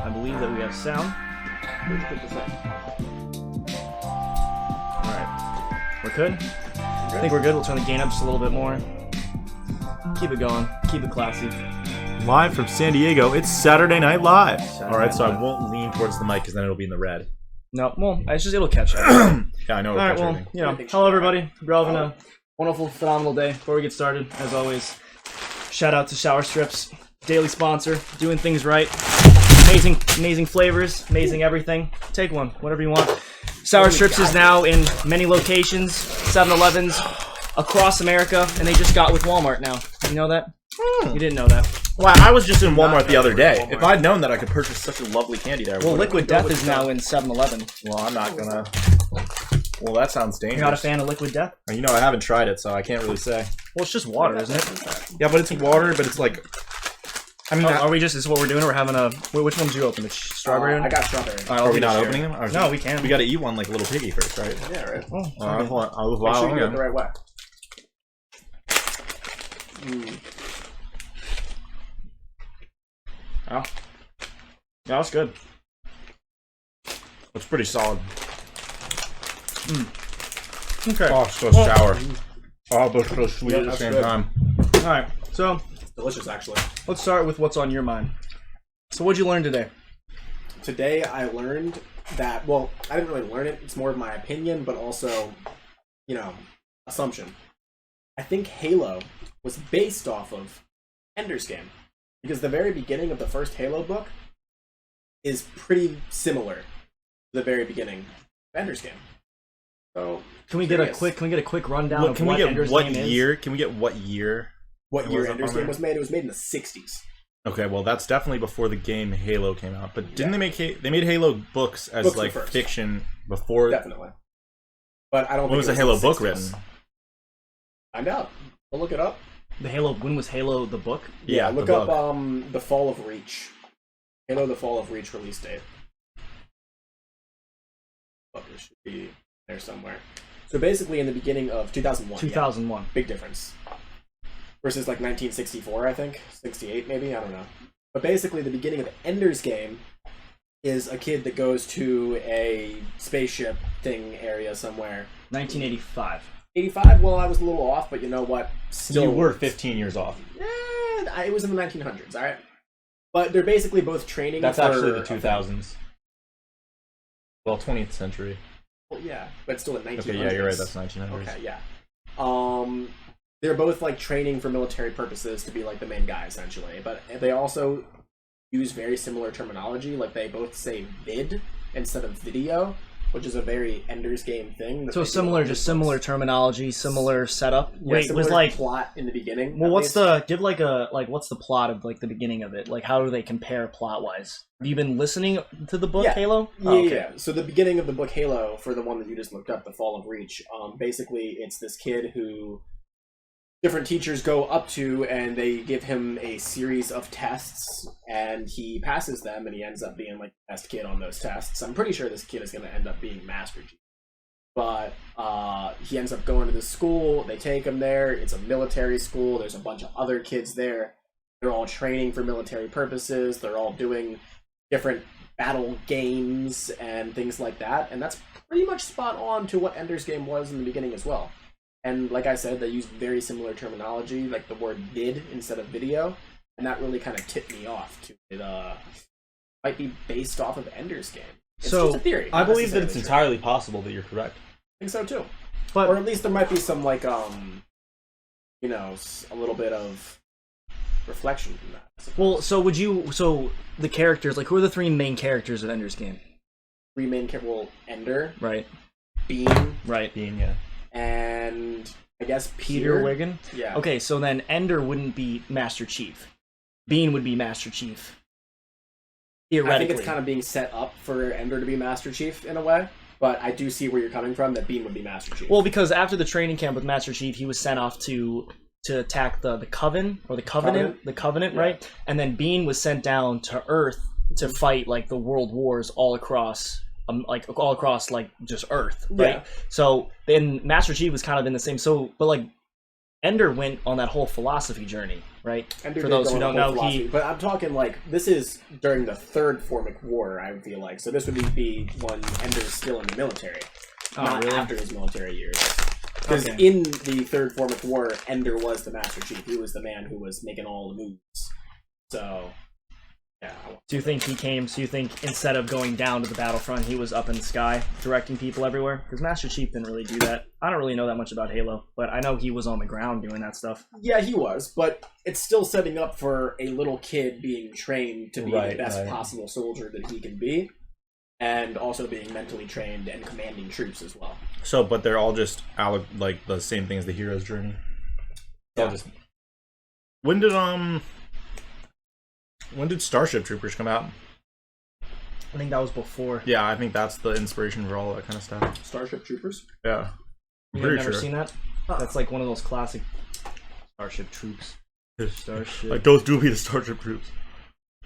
I believe that we have sound. Where'd you put this at? Alright. We're good? I think we're good. We'll turn the gain up just a little bit more. Keep it going. Keep it classy. Live from San Diego, it's Saturday Night Live. Alright, So I won't lean towards the mic because then it'll be in the red. No, well, it's just, it'll catch up. Yeah, I know. Alright, well, you know, hello everybody. We're all having a wonderful, phenomenal day. Before we get started, as always, shout out to Shower Strips, daily sponsor, doing things right. Amazing flavors, amazing everything. Take one, whatever you want. Sour Strips is now in many locations, 7-Elevens across America, and they just got with Walmart now. You know that? You didn't know that. Well, I was just in Walmart the other day. If I'd known that I could purchase such a lovely candy there. Well, Liquid Death is now in 7-Eleven. Well, I'm not gonna. Well, that sounds dangerous. You're not a fan of Liquid Death? You know, I haven't tried it, so I can't really say. Well, it's just water, isn't it? Yeah, but it's water, but it's like. I mean, Are we just, is this what we're doing? We're having a, which one did you open? The strawberry one? I got strawberry. All right, are we not share. opening them? Or No, we can. We gotta eat one like a little piggy first, right? Yeah, right. Oh, Hold on. Make sure you do it the right way. yeah, that's good. It's pretty solid. Okay. Oh, it's so sour. Oh, but so sweet at the that's same good. time. All right, so It's delicious, actually. let's start with what's on your mind. So what'd you learn today? Today I learned that, well, I didn't really learn it. It's more of my opinion, but also, you know, assumption. I think Halo was based off of Ender's Game. Because the very beginning of the first Halo book is pretty similar to the very beginning of Ender's Game. So, Can we get a quick rundown Look, of can we what get Ender's what Game is? year? Can we get what year? what It year wasn't Ender's on Game there? was made? It was made in the 60s. Okay, well that's definitely before the game Halo came out. But didn't Yeah. they make they made Halo books as Books were like first. fiction before? Definitely. But I don't When was the think it Halo in book 60s. written? Find out. We'll look it up. When was Halo the book? Yeah, look the up book. The Fall of Reach. Halo: The Fall of Reach release date. Oh, it should be there somewhere. So basically, in the beginning of 2001. 2001. Yeah, big difference. Versus like 1964, I think, 68 maybe. I don't know. But basically, the beginning of Ender's Game is a kid that goes to a spaceship thing area somewhere. 1985. 85. Well, I was a little off, but you know what? Still, You were 15 years off. It was in the 1900s, all right. But they're basically both training. That's for actually the a thing. 2000s. Well, 20th century. Well, yeah, but still in 1900s. Okay, yeah, you're right. That's 1900s. Okay, yeah. They're both like training for military purposes to be like the main guy essentially, but they also use very similar terminology. Like they both say vid instead of video, which is a very Ender's Game thing. that So they do similar, in just books. similar terminology, similar setup. Yeah, Wait, similar was like, plot in the beginning. well, at what's least. what's the plot of like the beginning of it? Like, how do they compare plot wise? Have you been listening to the book Yeah. Halo? Yeah, Oh, okay. yeah. So the beginning of the book Halo, for the one that you just looked up, The Fall of Reach, basically it's this kid who different teachers go up to and they give him a series of tests and he passes them and he ends up being like the best kid on those tests. I'm pretty sure this kid is going to end up being Master Chief. But he ends up going to this school. They take him there. It's a military school. There's a bunch of other kids there. They're all training for military purposes. They're all doing different battle games and things like that. And that's pretty much spot on to what Ender's Game was in the beginning as well. And like I said, they use very similar terminology, like the word vid instead of video. And that really kind of tipped me off to it. Might be based off of Ender's Game. It's So, just a theory. I not believe that it's necessarily entirely possible that you're correct. true. I think so too. But Or at least there might be some like you know, a little bit of reflection from that. I suppose. well, so the characters, like, who are the three main characters of Ender's Game? Three main characters: well, Ender, Right. Bean, Right. Being, yeah. and I guess Peter Wiggin. Yeah. Okay, so then Ender wouldn't be Master Chief. Bean would be Master Chief. I Theoretically. think it's kind of being set up for Ender to be Master Chief in a way, but I do see where you're coming from. That Bean would be Master Chief. Well, because after the training camp with Master Chief, he was sent off to attack the Coven or the Covenant, Yeah. right? And then Bean was sent down to Earth to fight like the world wars all across just Earth, right? Yeah. So then Master Chief was kind of in the same. So, but like Ender went on that whole philosophy journey, right? Ender For did those go who on don't a whole know, philosophy, he but I'm talking like this is during the Third Formic War. I feel like so this would be when Ender's still in the military, not really? after his military years. Because Okay. in the Third Formic War, Ender was the Master Chief. He was the man who was making all the moves. So, yeah. Do you think he came? So you think instead of going down to the battlefront, he was up in the sky directing people everywhere? Because Master Chief didn't really do that. I don't really know that much about Halo, but I know he was on the ground doing that stuff. Yeah, he was, but it's still setting up for a little kid being trained to be the best possible soldier that he can be, and also being mentally trained and commanding troops as well. So, but they're all just like the same thing as the hero's journey. Yeah. When did Starship Troopers come out? I think that was before. Yeah, I think that's the inspiration for all that kind of stuff. Starship Troopers? Yeah. You've Pretty never sure. seen that? That's like one of those classic Starship Troops. Starship. Like those do be the Starship Troops.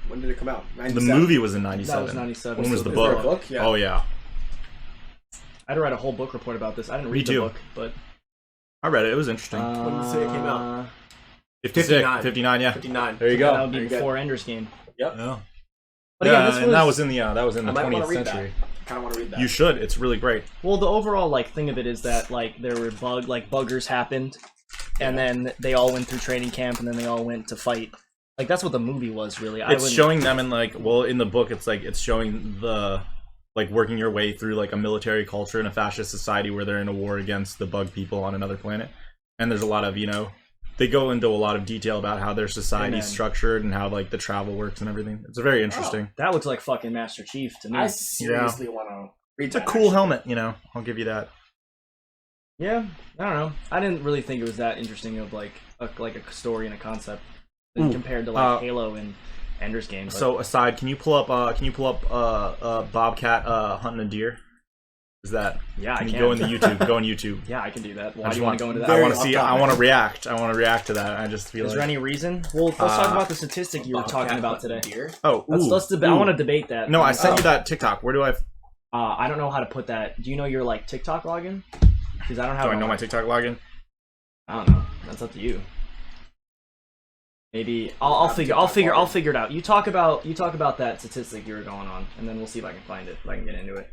When did it come out? The 97? movie was in That '97. was 97. When was the Is there a book? book? Yeah. Oh yeah, I had to write a whole book report about this. I didn't Me read the too. book, but I read it. It was interesting. When did you say it came out? 59, yeah. 59. There you that go. would be Very good. before Ender's Game. Yep. Yeah. But Yeah, again, this and was, that was in the I might wanna 20th read that. century. I kind of want to read that. You should. It's really great. well, the overall like thing of it is that like there were buggers happened, and then they all went through training camp, and then they all went to fight. Like that's what the movie was really. It's showing them in like, well, in the book, it's like it's showing the like working your way through like a military culture in a fascist society where they're in a war against the bug people on another planet, and there's a lot of they go into a lot of detail about how their society's Amen. structured and how like the travel works and everything. It's very interesting. That looks like fucking Master Chief to me. I seriously want to read It's a that. cool helmet, I'll give you that. Yeah, I don't know. I didn't really think it was that interesting of like a story and a concept compared to like Halo and Ender's Game. But So aside, can you pull up Bobcat hunting a deer? Is that yeah, can I you can. go into YouTube? Go on YouTube. Yeah, I can do that. Why I do just you want want to go into that? I Very want to see. off I topic. want to react. I want to react to that. I just feel Is like. there any reason? Well, let's talk about the statistic you were Bobcat talking about hunting today. deer. Oh, Let's debate. I want to debate that. No, I sent you that TikTok. Where do I? I don't know how to put that. Do you know your like TikTok login? Because I don't have. Do it I on know my TikTok login? I don't know. That's up to you. Maybe I'll figure it out. You talk about that statistic you were going on, and then we'll see if I can find it. If I can get into it,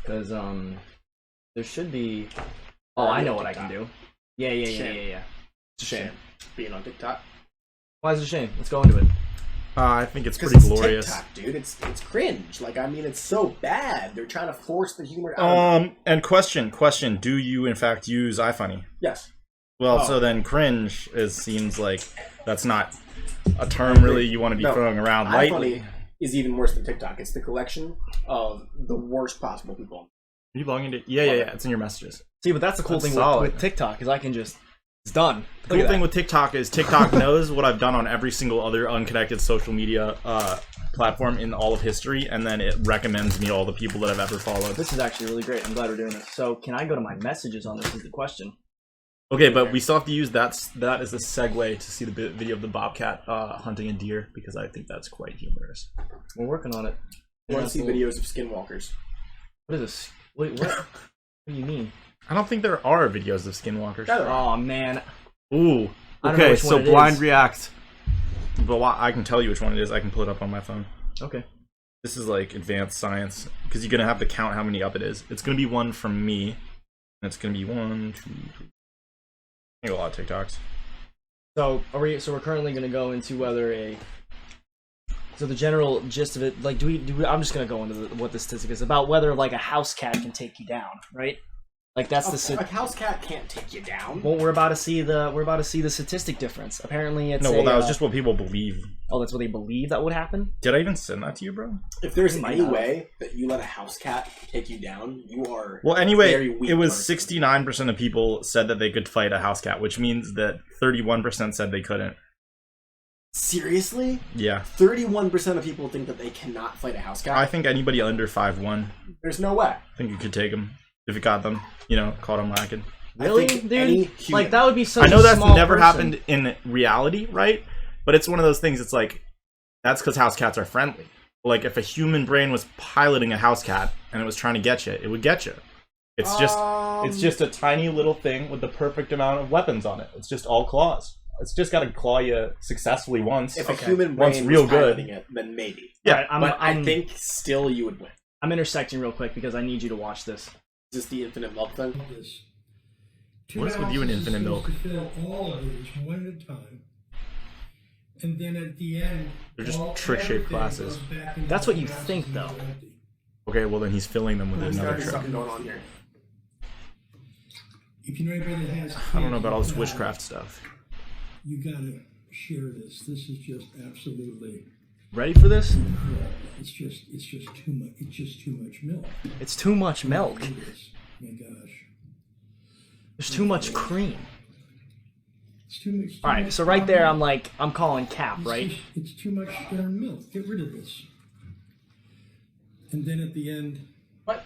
because there should be. Oh, I know what I can do. Yeah. Shame. It's a shame. Being on TikTok. Why is it a shame? Let's go into it. I think it's Because pretty it's glorious. TikTok, dude. It's cringe. Like, I mean, it's so bad. They're trying to force the humor out. And question: do you in fact use iFunny? Yes. Well, Oh. so then cringe seems like that's not a term really you want to be No. throwing around lightly. iFunny is even worse than TikTok. It's the collection of the worst possible people. Are you logging into? Yeah. It's in your messages. See, but that's the cool That's thing solid. with TikTok is I can just it's done. The cool thing with TikTok is TikTok knows what I've done on every single other unconnected social media platform in all of history, and then it recommends me all the people that I've ever followed. This is actually really great. I'm glad we're doing this. So, can I go to my messages on this? Is the question. Okay, but we still have to use that as a segue to see the video of the bobcat hunting a deer, because I think that's quite humorous. We're working on it. I want to see Cool. videos of skinwalkers. What is this? Wait, what? What do you mean? I don't think there are videos of skinwalkers. Yeah, there are. Oh man. Ooh. I don't know Okay, which so one it blind is. react. But I can tell you which one it is. I can pull it up on my phone. Okay. This is like advanced science, because you're gonna have to count how many up it is. It's gonna be one from me, and it's gonna be 1, 2, 3. I think a lot of TikToks. So we're currently gonna go into whether a. So the general gist of it, like, do we? I'm just gonna go into what the statistic is about whether like a house cat can take you down, right? Like that's A house cat can't take you down. Well, we're about to see the statistic difference. Apparently, it's No, well, that was just what people believe. Oh, that's what they believe that would happen. Did I even send that to you, bro? If there's Might any not. way that you let a house cat take you down, you are Well, a very anyway, weak it was person. 69% of people said that they could fight a house cat, which means that 31% said they couldn't. Seriously? Yeah. 31% of people think that they cannot fight a house cat. I think anybody under 5'1", There's no way. I think you could take them if it got them, caught them lacking. Really, I think dude? any human- Like that would be such. I know a that's small never person. happened in reality, right? But it's one of those things. It's like that's because house cats are friendly. Like if a human brain was piloting a house cat and it was trying to get you, it would get you. It's just a tiny little thing with the perfect amount of weapons on it. It's just all claws. It's just got to claw you successfully once. If a Okay. human Once brain real was good. piloting it, then maybe. Yeah, But I think still you would win. I'm intersecting real quick because I need you to watch this. Is this the infinite milk thing? This. What is with you and infinite milk? To fill all of these one at a time, and then at the end, They're just all- trick-shaped everything glasses. goes back into That's what you the glass think, and though. it's empty. Okay, well then he's filling them with There's another already trick. something going on here. If you know anybody that has, I don't know about all this kids, witchcraft stuff. You gotta share this. This is just absolutely Ready for this? incredible. It's just too much. It's just too much milk. It's too much milk. It is. My gosh, There's too much cream. it's too much. All right, so right there, I'm calling cap, It's right? just- it's too much darn milk. Get rid of this. And then at the end, What?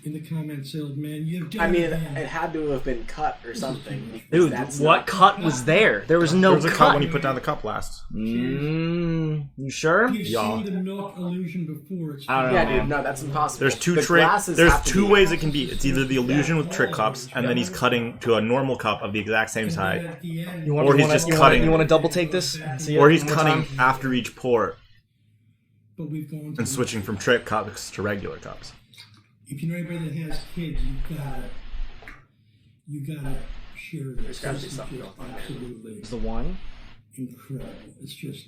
in the comments, said, "Man, you've done I mean, it it again." had to have been cut or something. because Dude, that's what not- cut was there? There was no There was a cut cut. when you put down the cup last. You sure? You've Yeah. seen the milk illusion before. It's I don't know, Yeah, man. dude, no, that's impossible. There's two The glasses There's have to two be- ways it can be. It's either the illusion with trick cups, and then he's cutting to a normal cup of the exact same And then size, at the end, You want, Or you he's wanna, just you cutting. Wanna, you want to double take this? See it or he's one more cutting time? after each pour but we've gone to and switching from trick cups to regular cups. If you know anybody that has kids, you gotta share this. There's gotta be This is something just going on there. absolutely Is the wine? incredible. It's just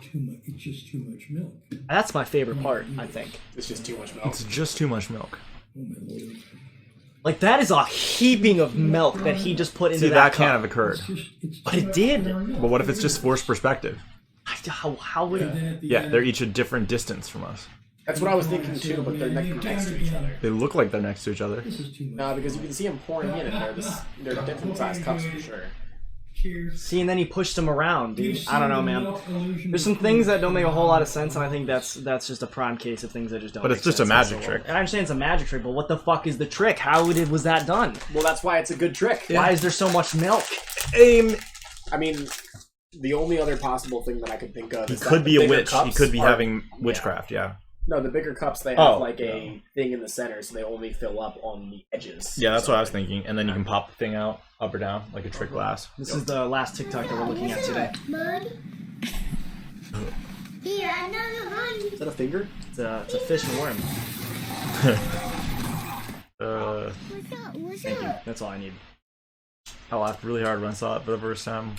too much. It's just too much milk. That's my favorite part, I think. It's just too much milk. It's just too much milk. Oh my lord! Like, that is a heaping of milk that he just put into See, that that can't have cup. occurred. It's But too it much did. darn milk. But what if it's just forced perspective? How would And it? then at the Yeah, end, they're each a different distance from us. That's what I was thinking too, but they're next to each other. They look like they're next to each other. This is too much. No, because you can see them pouring in, and they're different sized cups for sure. Cheers. See, and then he pushed him around, dude. You've I don't know, seen the man. milk illusion There's some before. things that don't make a whole lot of sense, and I think that's just a prime case of things that just don't. But make it's just a sense magic whatsoever. trick. And I understand it's a magic trick, but what the fuck is the trick? How was that done? Well, that's why it's a good trick. Why is there so much milk? I mean, the only other possible thing that I could think of He is could that be the a bigger witch. He cups could be are- having witchcraft, yeah. No, the bigger cups they have Oh, like a thing in the center, so they only fill up on the edges. Yeah, that's what I was thinking. And then you can pop the thing out, up or down, like a trick glass. This is the last TikTok that we're looking at today. Mud. Here, another one. Is that a finger? It's a fish and worm. What's up? What's Thank you. up? That's all I need. I laughed really hard when I saw it for the first time.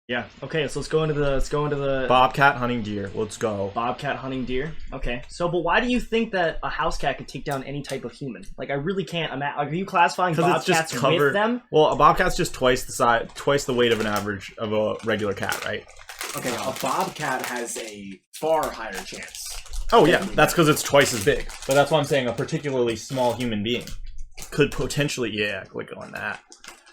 Yeah. Okay. So let's go into the Bobcat hunting deer. Let's go. bobcat hunting deer. Okay. So, but why do you think that a house cat could take down any type of human? Like, I really can't imagine. Like, are you classifying Because it's bobcats just covered. with them? Well, a bobcat's just twice the weight of an average of a regular cat, right? Okay, a bobcat has a far higher chance. Oh yeah, that's because it's twice as big. But that's why I'm saying a particularly small human being could potentially, yeah, click on that.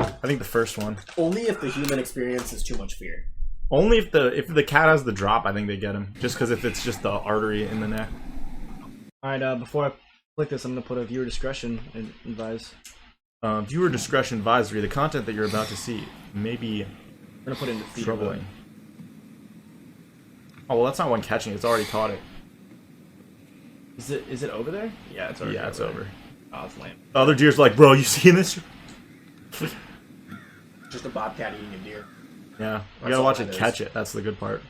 I think the first one. Only if the human experience is too much fear. Only if the cat has the drop, I think they get him. Just because if it's just the artery in the neck. All right. Before I click this, I'm gonna put a viewer discretion advise. Viewer discretion advisory: the content that you're about to see may be I'm gonna put it into feeder troubling. mode. Oh well, that's not one catching. It's already caught it. Is it over there? Yeah, it's already. Yeah, it's there. over. Oh, it's lame. The other deer's like, bro, you seeing this? Just a bobcat eating a deer. Yeah, you That's gotta all watch that it is. catch it. That's the good part.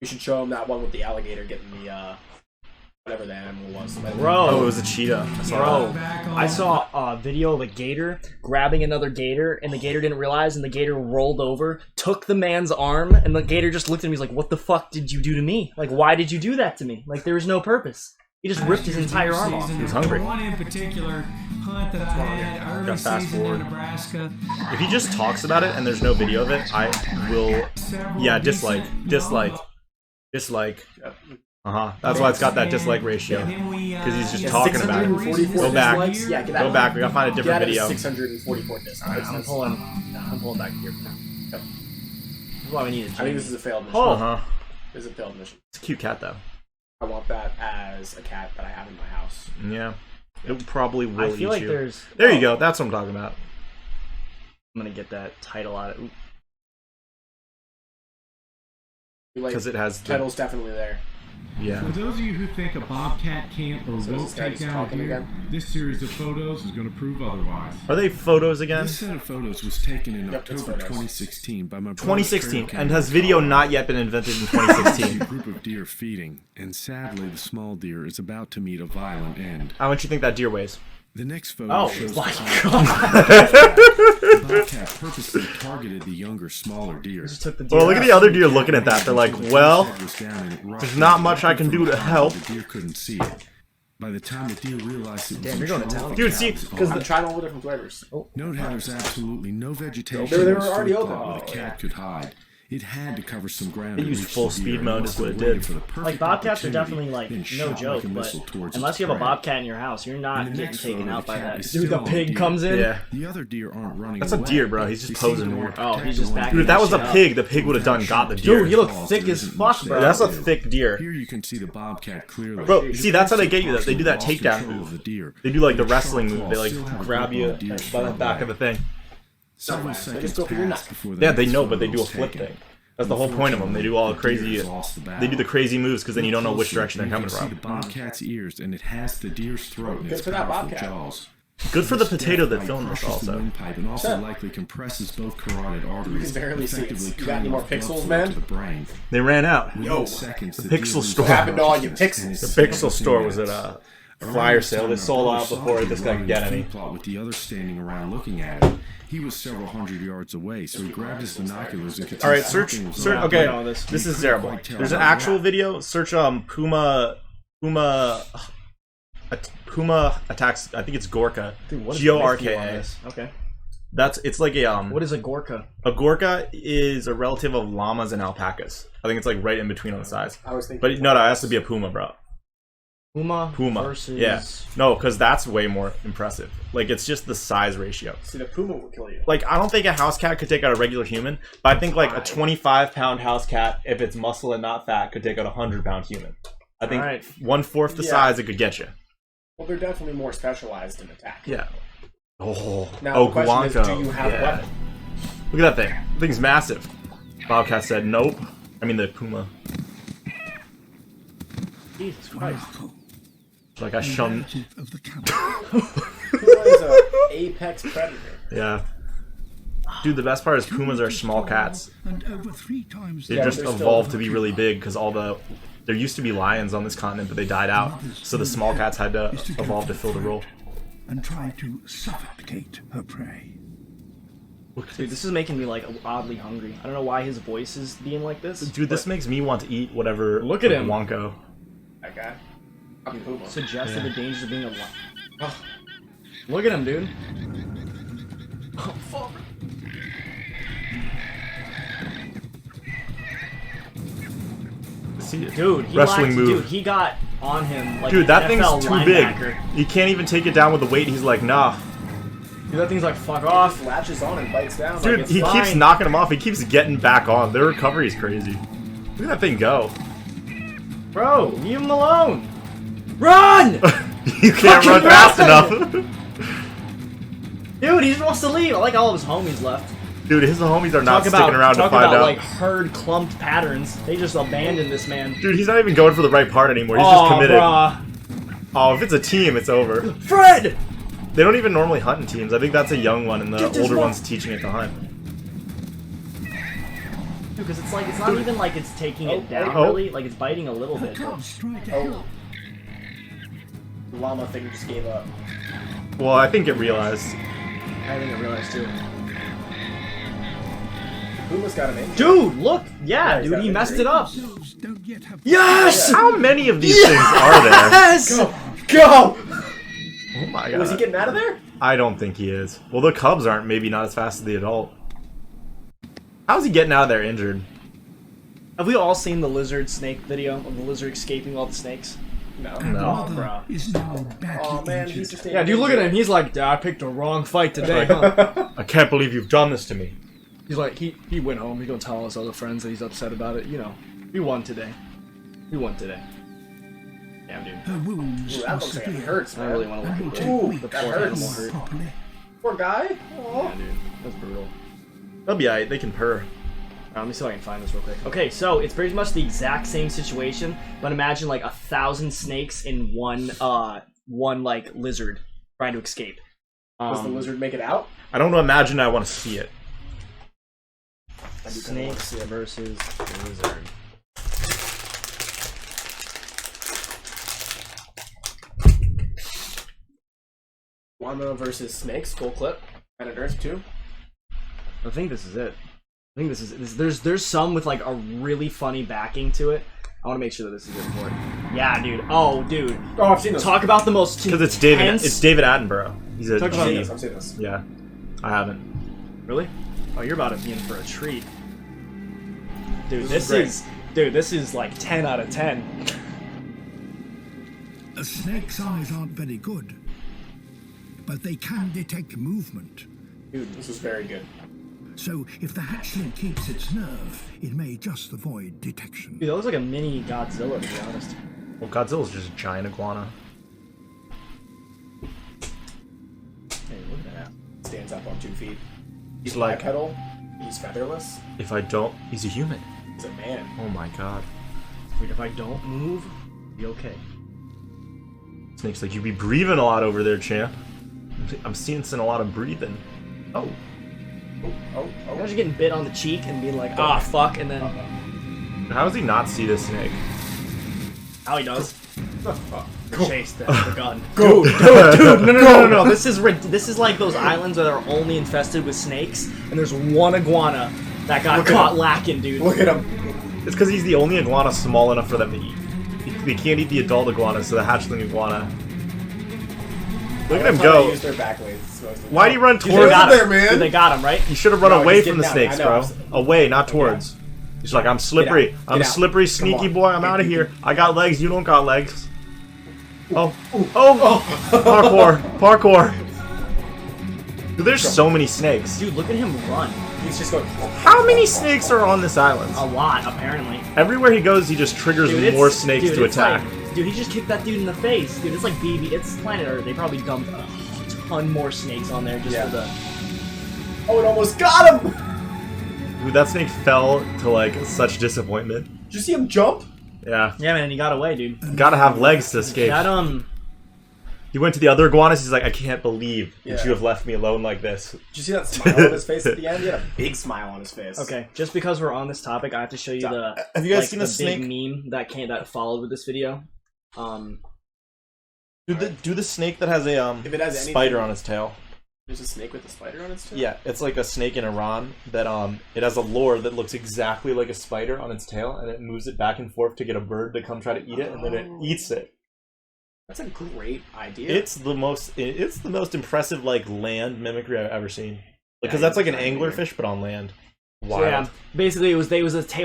You should show him that one with the alligator getting the whatever the animal was. Bro. Oh, it was a cheetah. I saw Bro, that. I saw a video of a gator grabbing another gator, and the gator didn't realize, and the gator rolled over, took the man's arm, and the gator just looked at me. He's like, "What the fuck did you do to me? Like, why did you do that to me? Like, there was no purpose." He just ripped his entire arm off. He was hungry. One in particular hunt that I had early Got fast season forward. in Nebraska. If he just talks about it and there's no video of it, I will. Several Yeah, decent dislike. That's why it's got that dislike ratio. Because he's just talking about it. 644 Go back. dislikes? Yeah, get out Go of back. it. We gotta find a Get different out of video. 644 dislikes. I'm pulling back here. This is why we need a I think this genie. is a failed mission. Oh. This is a failed mission. It's a cute cat though. I want that as a cat that I have in my house. Yeah, it probably will I feel eat like you. there's. There you go. That's what I'm talking about. I'm gonna get that title out of. Like, Because it has the, title's definitely there. Yeah. For those of you who think a bobcat can't or So is won't this guy take just down a talking deer, again? this series of photos is going to prove otherwise. Are they photos again? This set of photos was taken in Yep, it's October photos. 2016 by my brother's 2016, trail and camera has in video Colorado. not yet been invented in See 2016? a group of deer feeding, and sadly the small deer is about to meet a violent end. How much you think that deer weighs? The next photo Oh shows my the god! bobcat purposely targeted the younger, smaller deer. Just took the deer Well, look at out. the other deer looking at that. They're like, well, there's there's not much I can do to help. The deer couldn't see it. By the time the deer realized it was Damn, in you're going to trouble, town. Dude, see, the cat was because gone. I'm trying all the different flavors. Note how there's absolutely no vegetation They or were already fruit open. plot where the Oh, cat could hide. It had to cover some ground. It to used reach full the deer speed and mode must is what have it waited did. for the perfect Like bobcats are opportunity, definitely like then no shot like joke, a but missile towards unless its you have a prey. bobcat in your house, you're not In the getting next taken photo, out by the cat that. is Dude, the still on pig deer. comes in. Yeah. The other deer aren't running That's a away. deer, bro. He's just They seem posing to weird. want Oh, he's just protect backing Dude, if that was a shit up. pig, the pig would have done got the deer. Dude, he looked Balls, thick there as isn't fuck, much bro. they That's a can do. thick deer. Here you can see the bobcat clearly. Bro, It see, that's how they get you. appears They do that lost takedown control move. of the deer. They do like the Their wrestling sharp move. They claws still like have a grab grip you on the deer's by the front back leg. of the thing. Several They just seconds go for your passed neck. before the Yeah, they next know, photo but they do a was flip taken. thing. That's the whole point of them. They do all crazy. They do the crazy moves because then you don't know which direction they're coming You can see the from. bobcat's ears, and it has the deer's throat in Good its for that powerful bobcat. jaws. Good for the This potato that bite filmed this crushes the also. windpipe and also Sure. likely compresses both carotid arteries. barely see it. effectively You got cutting any more off blood pixels, flow man? to the brain. They ran out. Within seconds, the deer Pixel loses store. What happened to all your consciousness and pixels? is The Pixel within store was at minutes. a Around flyer this sale. time, They our sold brother out saw before him this guy running could get the any. feed plot with the others standing around looking at it. He was several hundred yards away, so he grabbed his binoculars and could All right, see search. something was Search. off. Okay, No, this- this is couldn't terrible. quite tell There's an what actual happened. video. Search Puma attacks. I think it's Gorka. Dude, what is Gorka. with you on this? Okay. It's like a What is a Gorka? A Gorka is a relative of llamas and alpacas. I think it's like right in between on the size. I was thinking. But no, it has to be a puma, bro. Puma versus Yeah. No, because that's way more impressive. Like, it's just the size ratio. See, the puma will kill you. Like, I don't think a house cat could take out a regular human, but I think like a 25-pound house cat, if it's muscle and not fat, could take out a 100-pound human. I think Alright. 1/4 the Yeah. size it could get you. Well, they're definitely more specialized in attack. Yeah. Oh, Now, the question is, Guanco. do you have Yeah. weapon? Look at that thing. The thing's massive. Bobcat said nope. I mean the puma. Jesus Christ. Like I shun. Of the camel. Puma is a apex predator. Yeah. Dude, the best part is pumas are small cats. And over 3 times They Yeah, just they're still- evolved to be really big because all the there used to be lions on this continent, but they died out. So the small cats had to evolve to fill the role. and try to suffocate her prey. Dude, this is making me like oddly hungry. I don't know why his voice is being like this. Dude, this makes me want to eat whatever. Look at him. Wonko. That guy. Fucking puma. Suggested the dangers of being a lion. Look at him, dude. Oh, fuck. See, Dude, he wrestling lacked- move. Dude, he got on him like Dude, that an NFL thing's too linebacker. big. You can't even take it down with the weight. He's like, nah. Dude, that thing's like, fuck off. Latches on and bites down. Dude, like it's he fine. keeps knocking him off. He keeps getting back on. Their recovery is crazy. Look at that thing go. Bro, leave him alone. Run! You can't Fucking run fast run! enough. Dude, he just wants to leave. I like all of his homies left. Dude, his homies are not Talk sticking around to talk find about out. like herd clumped patterns. They just abandoned this man. Dude, he's not even going for the right part anymore. He's Oh, just committed. bruh. Oh, if it's a team, it's over. Fred! They don't even normally hunt in teams. I think that's a young one, and the Get this older one. one's teaching it to hunt. Dude, because it's like, it's not even like it's taking it down, oh. really. Like, it's biting a little bit. Oh. The llama thing just gave up. Well, I think it realized. I think I realized too. Puma's got him injured. Dude, look! Yeah, he's dude, got he an messed injury. it up. Don't yet have Yes! How many of these things are there? Yes! Go! Oh my god. Was he getting out of there? I don't think he is. Well, the cubs aren't maybe not as fast as the adult. How's he getting out of there injured? Have we all seen the lizard snake video of the lizard escaping all the snakes? No. No. Bro. is now badly Oh man, injured. he's just Yeah, dude, look at him. He's like, I picked the wrong fight today, huh? I can't believe you've done this to me. He's like, he went home. He's gonna tell all his other friends that he's upset about it. You know, we won today. We won today. Damn, dude. Her wounds Ooh, are that looks like it severe. hurts, I man. really want to look at Ooh, the that poor hurts. animal hurt. Properly. Poor guy. Yeah, Aw. dude. That's brutal. They'll be alright. They can purr. Let me see if I can find this real quick. Okay, so it's pretty much the exact same situation, but imagine like 1,000 snakes in one like lizard trying to escape. Does the lizard make it out? I don't imagine I want to see it. I do kinda wanna Snakes see it. versus lizard. Llama versus snakes, full clip. Planet Earth 2. I think this is it. I think this is there's some with like a really funny backing to it. I want to make sure that this is good for it. Yeah, dude. Oh, dude. Oh, I've seen this. Talk about the most Because it's David. intense- It's David Attenborough. He's a Talk about G. I've seen this. Yeah, I haven't. Really? Oh, you're about to be in for a treat. Dude, This this is like 10 out of 10. A snake's eyes aren't very good, but they can detect movement. Dude, this was very good. So if the hatchling keeps its nerve, it may just avoid detection. Dude, that looks like a mini Godzilla, to be honest. Well, Godzilla's just a giant iguana. Hey, look at that. Stands up on 2 feet. He's like, Bipedal. He's featherless. if I don't, he's a human. He's a man. Oh my god. Wait, if I don't move, be okay. Snake's like, you be breathing a lot over there, champ. I'm seeing a lot of breathing. Oh. Imagine getting bit on the cheek and being like, ah, fuck, and then... How does he not see this snake? How he does. Chase the gun. Go! Dude, no. This is like those islands that are only infested with snakes, and there's one iguana that got caught lacking, dude. Look at him. It's because he's the only iguana small enough for them to eat. They can't eat the adult iguana, so the hatchling iguana. Look at him They go. used their back legs. Why'd he run They towards got it? him, dude, they got him, right? You should have run No, away he's from the getting out. snakes, I know. bro. Away, not towards. He's like, I'm slippery. I'm Get out. slippery, Come sneaky on. boy. I'm out of here. I got legs. You don't got legs. Oh. Parkour. Dude, there's so many snakes. Dude, look at him run. He's just going. How many snakes are on this island? A lot, apparently. Everywhere he goes, he just triggers Dude, more snakes dude, to it's attack. like- dude, he just kicked that dude in the face. Dude, it's like BB. It's Planet Earth. They probably dumped a ton more snakes on there just Yeah. for the... Oh, it almost got him! Dude, that snake fell to like such disappointment. Did you see him jump? Yeah. Yeah, man, he got away, dude. Gotta have legs to escape. That, He went to the other iguanas. He's like, I can't believe that Yeah. you have left me alone like this. Did you see that smile on his face at the end? He had a big smile on his face. Okay, just because we're on this topic, I have to show you the... Have you guys like, seen the the snake? big meme that followed with this video? Do the snake that has a If it has spider anything- on its tail. There's a snake with a spider on its tail? Yeah, it's like a snake in Iran that it has a lure that looks exactly like a spider on its tail, and it moves it back and forth to get a bird to come try to eat it, and then it eats it. That's a great idea. It's the most impressive like land mimicry I've ever seen. Because Yeah, that's like an it's not anglerfish but on land. So Wild. yeah, basically it was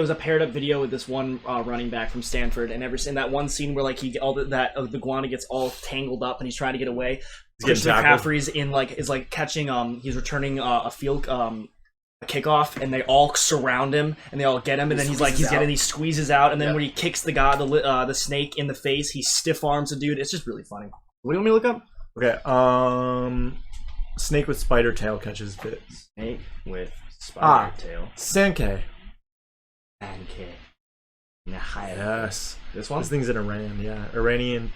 a paired up video with this one running back from Stanford, and in that one scene where like the iguana gets all tangled up and he's trying to get away. He's getting Christian tackled. McCaffrey's is catching he's returning a field a kickoff, and they all surround him and they all get him, and then he squeezes out, and then when he kicks the snake in the face, he stiff arms the dude. It's just really funny. What do you want me to look up? Okay, snake with spider tail catches bits. Snake with spider tail. Sankey. Pancake. Yes. This one? This thing's in Iran, yeah. Iranian.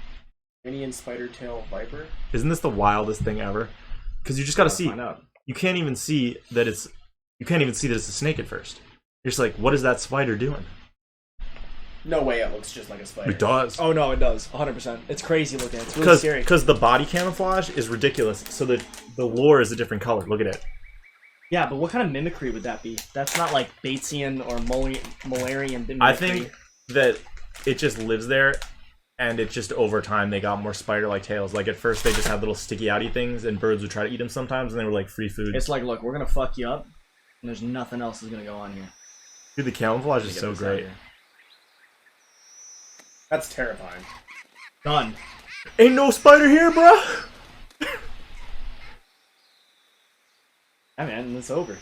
Iranian spider tail viper? Isn't this the wildest thing ever? Because you just gotta see. Find out. You can't even see that it's a snake at first. You're just like, what is that spider doing? No way it looks just like a spider. It does. Oh no, it does. 100%. It's crazy looking. It's really scary. Because the body camouflage is ridiculous. So the lure is a different color. Look at it. Yeah, but what kind of mimicry would that be? That's not like Batesian or Mullerian mimicry. I think that it just lives there, and it just over time they got more spider-like tails. Like at first they just had little sticky outy things, and birds would try to eat them sometimes, and they were like free food. it's like, look, we're gonna fuck you up, and there's nothing else is gonna go on here. Dude, the camouflage is Get so this out great. here. That's terrifying. Done. Ain't no spider here, bro. Yeah, man, and it's over.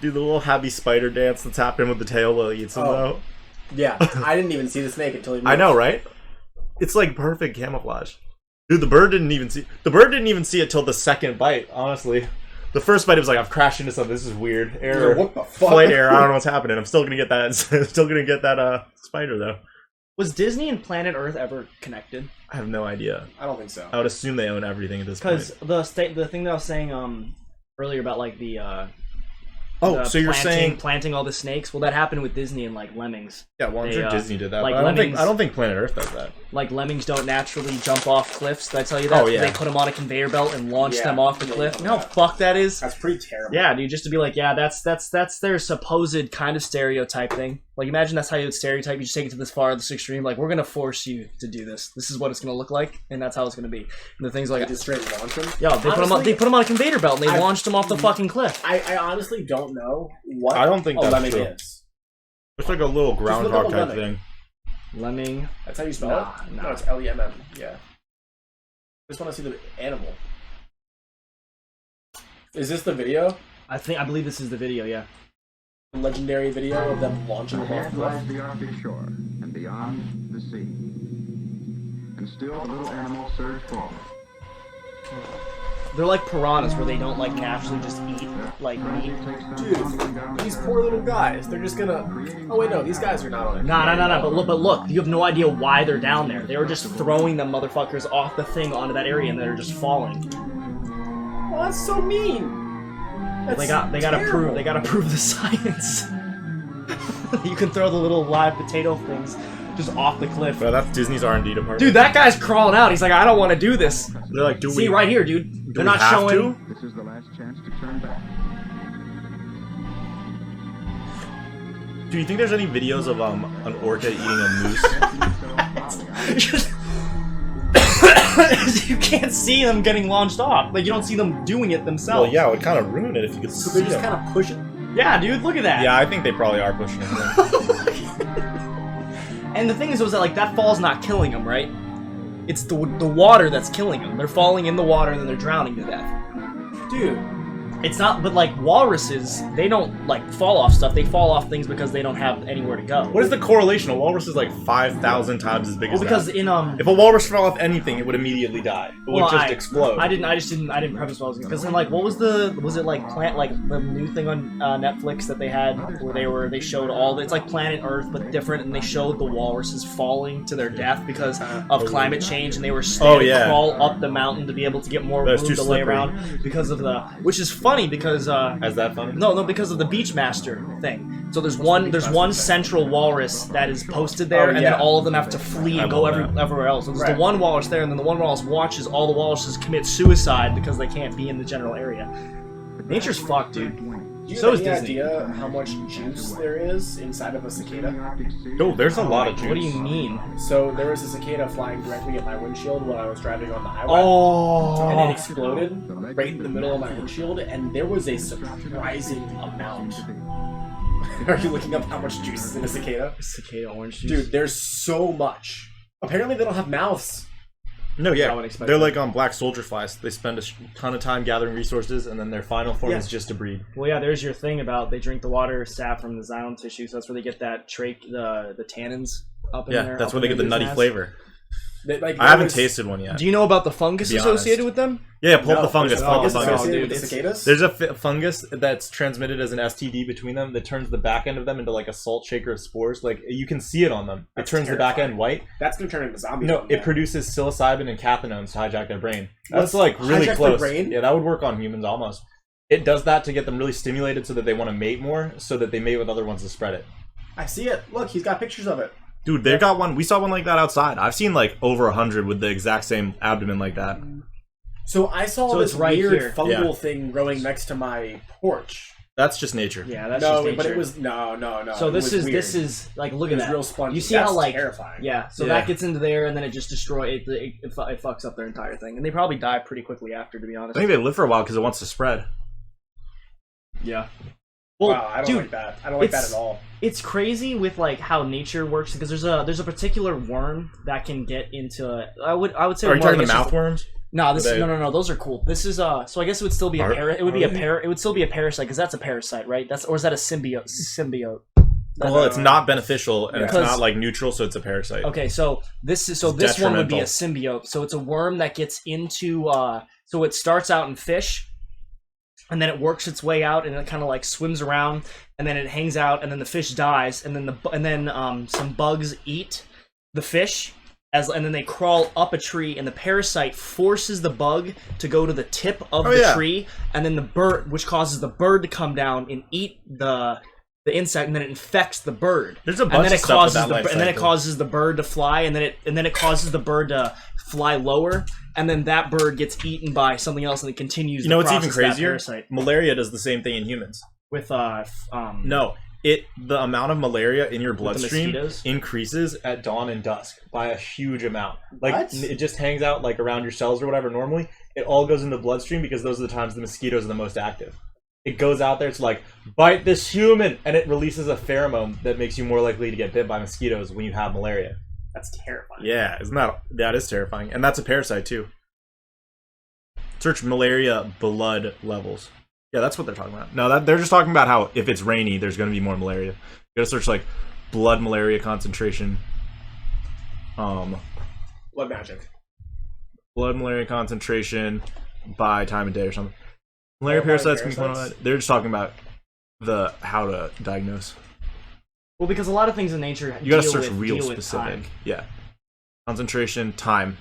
Do the little happy spider dance that's happening with the tail while he eats them, though. Yeah, I didn't even see the snake until he moved. I know, right? It's like perfect camouflage. Dude, the bird didn't even see it till the second bite, honestly. The first bite, it was like, I've crashed into something. This is weird. Error. What the fuck? Flight error. I don't know what's happening. I'm still gonna get that. Spider though. Was Disney and Planet Earth ever connected? I have no idea. I don't think so. I would assume they own everything at this point. Because the thing that I was saying earlier about like the so you're saying planting all the snakes? Well, that happened with Disney and like lemmings. yeah? Well, I'm sure Disney did that. like But I lemmings- don't think Planet Earth does that. Like lemmings don't naturally jump off cliffs. Did I tell you that? Oh, yeah. They put them on a conveyor belt and launch Yeah. them off the Yeah, cliff. yeah. You know how fucked that is? That's pretty terrible. Yeah, dude, just to be like, yeah, that's their supposed kind of stereotype thing. Like, imagine that's how you would stereotype. You just take it to this farthest extreme. Like, we're gonna force you to do this. This is what it's gonna look like, and that's how it's gonna be. And the things They like, just straight launch them. yo, they put them on. They put them on a conveyor belt and they I- launched them off the fucking cliff. I honestly don't know what I don't think a that's lemming true. is. It's like a little look groundhog up a type lemming. thing. Lemming. That's how you spell Nah, it? nah. No, it's Lemming. Yeah. I just want to see the animal. Is this the video? I believe this is the video. Yeah. Legendary video of them launching them off Ahead the lies cliff? the Arctic shore, and beyond, the sea. And still the little animals surge forward. They're like piranhas where they don't like naturally just eat like meat. Dude, these poor little guys. They're just gonna. Oh wait, no, these guys are not on it. No. But look, you have no idea why they're down there. They were just throwing them motherfuckers off the thing onto that area, and they're just falling. Oh, that's so mean. That's They gotta terrible. prove the science. You can throw the little live potato things just off the cliff. But that's Disney's R&D department. Dude, that guy's crawling out. He's like, I don't want to do this. They're like, do See we right here, dude. do They're we not have showing. to? This is the last chance to turn back. Do you think there's any videos of an orca eating a moose? You can't see them getting launched off. Like, you don't see them doing it themselves. Well, yeah, it would kind of ruin it if you could So see they're just them. kind of pushing. Yeah, dude, look at that. Yeah, I think they probably are pushing it. And the thing is that, like, that fall's not killing them, right? It's the water that's killing them. They're falling in the water and then they're drowning to death. Dude, It's not, but like walruses, they don't like fall off stuff. They fall off things because they don't have anywhere to go. What is the correlation? A walrus is like 5,000 times as big Well, as because that. in If a walrus fell off anything, it would immediately die. It would well, just I explode. didn't preface what I was because then like what was it like the new thing on Netflix that they had where they showed it's like Planet Earth but different, and they showed the walruses falling to their death because of climate change, and they were Oh, to yeah. crawl up the mountain to be able to get more That was room too to lay slippery. around because of which is funny because Is that funny? No, because of the Beachmaster thing. So there's one central walrus that is posted there, and then all of them have to flee and go everywhere else. So there's the one walrus there, and then the one walrus watches all the walruses commit suicide because they can't be in the general area. Nature's fucked, dude. do you So have is any Disney. idea how much juice there is inside of a cicada? Oh, there's a lot of juice. What do you mean? So there was a cicada flying directly at my windshield when I was driving on the highway. Oh, And it exploded right in the middle of my windshield, and there was a surprising amount. Are you looking up how much juice is in a cicada? cicada orange juice. Dude, there's so much. Apparently they don't have mouths. No, I yeah. would expect They're that. like on black soldier flies. They spend a ton of time gathering resources, and then their final form Yeah. is just to breed. Well, yeah, there's your thing about they drink the water sap from the xylem tissue, so that's where they get that the tannins up in there. Yeah, that's up where they in get the their nutty ass. flavor. Like, I haven't tasted one yet. Do you know about the fungus To be associated honest. with them? Yeah, pull up the fungus. Pull up the Fungus fungus. associated dude, with the it's- cicadas? There's a fungus that's transmitted as an STD between them that turns the back end of them into like a salt shaker of spores. Like you can see it on them. That's it turns the back terrifying. end white. That's gonna turn into zombies. No, one it day. produces psilocybin and cathinones to hijack their brain. That's What's like really hijack their close. brain? Yeah, that would work on humans almost. It does that to get them really stimulated so that they want to mate more, so that they mate with other ones to spread it. I see it. Look, he's got pictures of it. Dude, they got one. We saw one like that outside. I've seen like over 100 with the exact same abdomen like that. So I saw So this it's right weird here. fungal Yeah. thing growing next to my porch. That's just nature. Yeah, that's No, just nature. but it was no. So it this was is weird. this is like look It at was that. real spongy. You see That's how like terrifying. yeah. So Yeah. that gets into there, and then it just destroys it fucks up their entire thing, and they probably die pretty quickly after, to be I honest. think they live for a while because it wants to spread. Yeah. Well, Wow, I don't dude, like that. I don't like that it's- at all. it's crazy with like how nature works because there's a particular worm that can get into. I would say. Are you more talking like the it's just- mouth worms? No, this They- no. Those are cool. This is so I guess it would still be a it would be a it would still be a parasite because that's a parasite, right? Or is that a symbiote? Well, it's not beneficial and it's Because- not like neutral, so it's a parasite. Okay, so this one would be a symbiote. So it's a worm that gets into so it starts out in fish and then it works its way out, and it kind of like swims around, and then it hangs out, and then the fish dies, and then some bugs eat the fish, and then they crawl up a tree, and the parasite forces the bug to go to the tip of the tree, and then the bird, which causes the bird to come down and eat the insect, and then it infects the bird. There's a bunch of stuff with that life and then it cycle. causes the bird to fly, and then it causes the bird to fly lower, and then that bird gets eaten by something else, and it continues. You know what's the even process of that crazier? parasite. Malaria does the same thing in humans. With No, the amount of malaria in your bloodstream mosquitoes? increases at dawn and dusk by a huge amount. Like What? it just hangs out like around your cells or whatever. Normally, it all goes in the bloodstream because those are the times the mosquitoes are the most active. It goes out there, it's like, bite this human, and it releases a pheromone that makes you more likely to get bit by mosquitoes when you have malaria. That's terrifying. Yeah, that is terrifying, and that's a parasite too. Search malaria blood levels. Yeah, that's what they're talking about. No, they're just talking about how if it's rainy, there's going to be more malaria. You gotta search like blood malaria concentration. Blood magic. Blood malaria concentration by time of day or something. Malaria Oh, parasites can be parasites? quantified. They're just talking about how to diagnose. well, because a lot of things in nature You gotta deal search with, real deal with specific. time. Yeah. Concentration, time.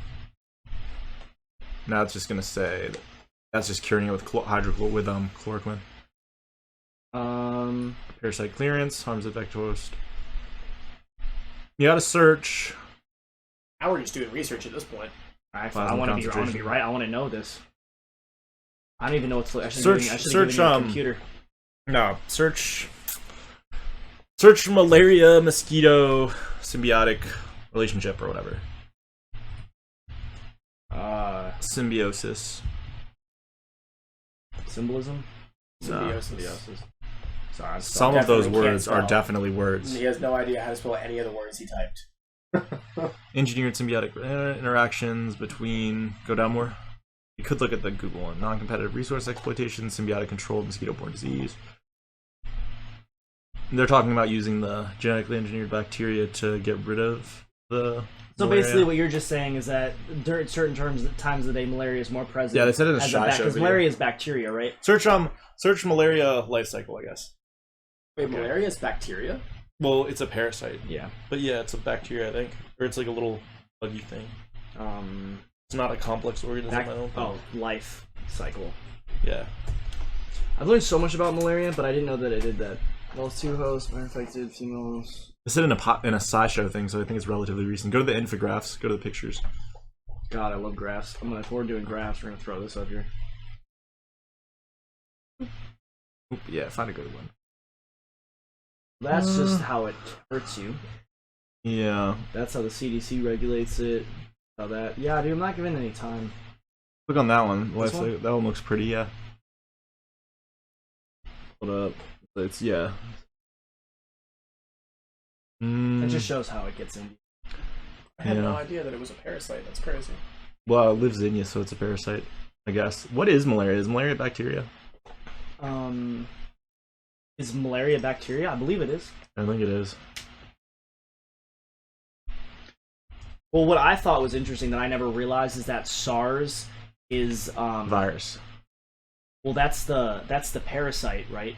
Now it's just gonna say that's just curing it with chloroquine. Parasite clearance, harms of vector-host. You gotta search. Now we're just doing research at this point. I Plasma want to be concentration. right. I want to know this. I don't even know what's. I should Search given you a computer. No, search malaria mosquito symbiotic relationship or whatever. Symbiosis. Symbolism. Symbiosis. Sorry, I'm Some of those Definitely can't words are spell. definitely words. He has no idea how to spell any of the words he typed. Engineered symbiotic interactions between. Go down more. You could look at the Google one. Non-competitive resource exploitation, symbiotic control, mosquito-borne disease. They're talking about using the genetically engineered bacteria to get rid of the. So malaria. basically, what you're just saying is that during certain times of the day, malaria is more present. Yeah, they said it in the as a Shy Show because video. malaria is bacteria, right? Search malaria life cycle, I guess. Wait, malaria is bacteria? Well, it's a parasite. Yeah. But yeah, it's a bacteria, I think. Or it's like a little buggy thing. It's not a complex organism, I don't think. Life cycle. Yeah. I've learned so much about malaria, but I didn't know that it did that. Males 2 hosts, infected females. I said in a SciShow thing, so I think it's relatively recent. Go to the infographs. Go to the pictures. God, I love graphs. If we're doing graphs, we're gonna throw this up here. Oop, yeah, find a good one. That's just how it hurts you. Yeah. That's how the CDC regulates it. How that? Yeah, dude, I'm not giving any time. Look on that one. This one? That one looks pretty, yeah. Hold up. It's, yeah. It just shows how it gets in. I had no Yeah. idea that it was a parasite. That's crazy. Well, it lives in you, so it's a parasite, I guess. What is malaria? Is malaria bacteria? Is malaria bacteria? I believe it is. I think it is. Well, what I thought was interesting that I never realized is that SARS is Virus. well, that's the parasite, right?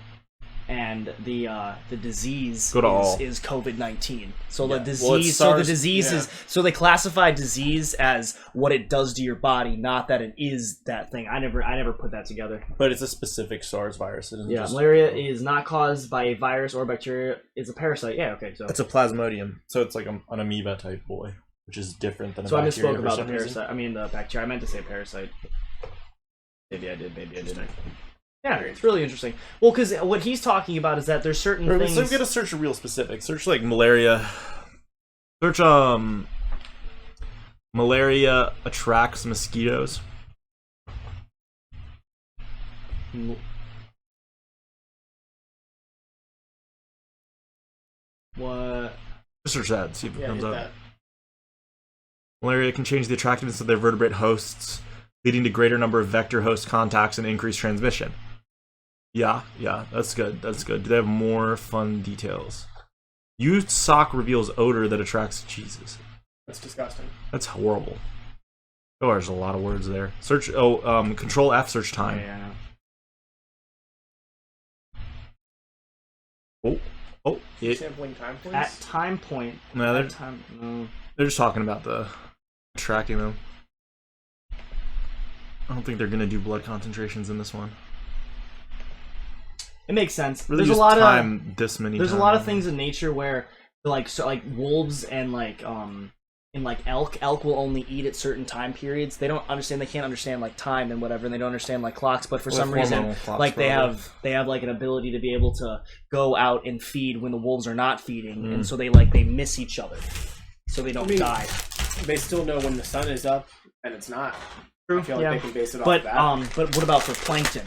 And the disease Go to all. is COVID-19. So Yeah. the disease, Well, it's so the SARS, disease yeah. is so they classify disease as what it does to your body, not that it is that thing. I never put that together. But it's a specific SARS virus. It isn't Yeah, just- malaria is not caused by a virus or bacteria. It's a parasite. Yeah, okay. So It's a plasmodium, so it's like an amoeba type boy, which is different than a so I bacteria misspoke for about the some reason. parasite. I mean the bacteria. I meant to say parasite. Maybe I did. Maybe I didn't. Yeah, it's really interesting. Well, because what he's talking about is that there's certain things. So we gotta search real specific. Search like malaria. Search malaria attracts mosquitoes. What? Just search that. See if it Yeah, comes hit up. that. Malaria can change the attractiveness of their vertebrate hosts, leading to greater number of vector host contacts and increased transmission. Yeah, that's good. That's good. Do they have more fun details? Used sock reveals odor that attracts Jesus. That's disgusting. That's horrible. Oh, there's a lot of words there. Search. Control F. Search time. Yeah. Oh, Sampling time points. At time point. no, At time. No. they're just talking about the tracking them. I don't think they're gonna do blood concentrations in this one. It makes sense. Really, There's a just lot time of this many. there's a lot of times. things in nature where like wolves and in like elk will only eat at certain time periods. They can't understand like time and whatever, and they don't understand like clocks, but for Well, some reason hormonal clocks, like they probably. have like an ability to be able to go out and feed when the wolves are not feeding, Mm. and so they miss each other so they don't die. They still know when the sun is up and it's not. I feel like Yeah. they can base it off But that. but what about for plankton?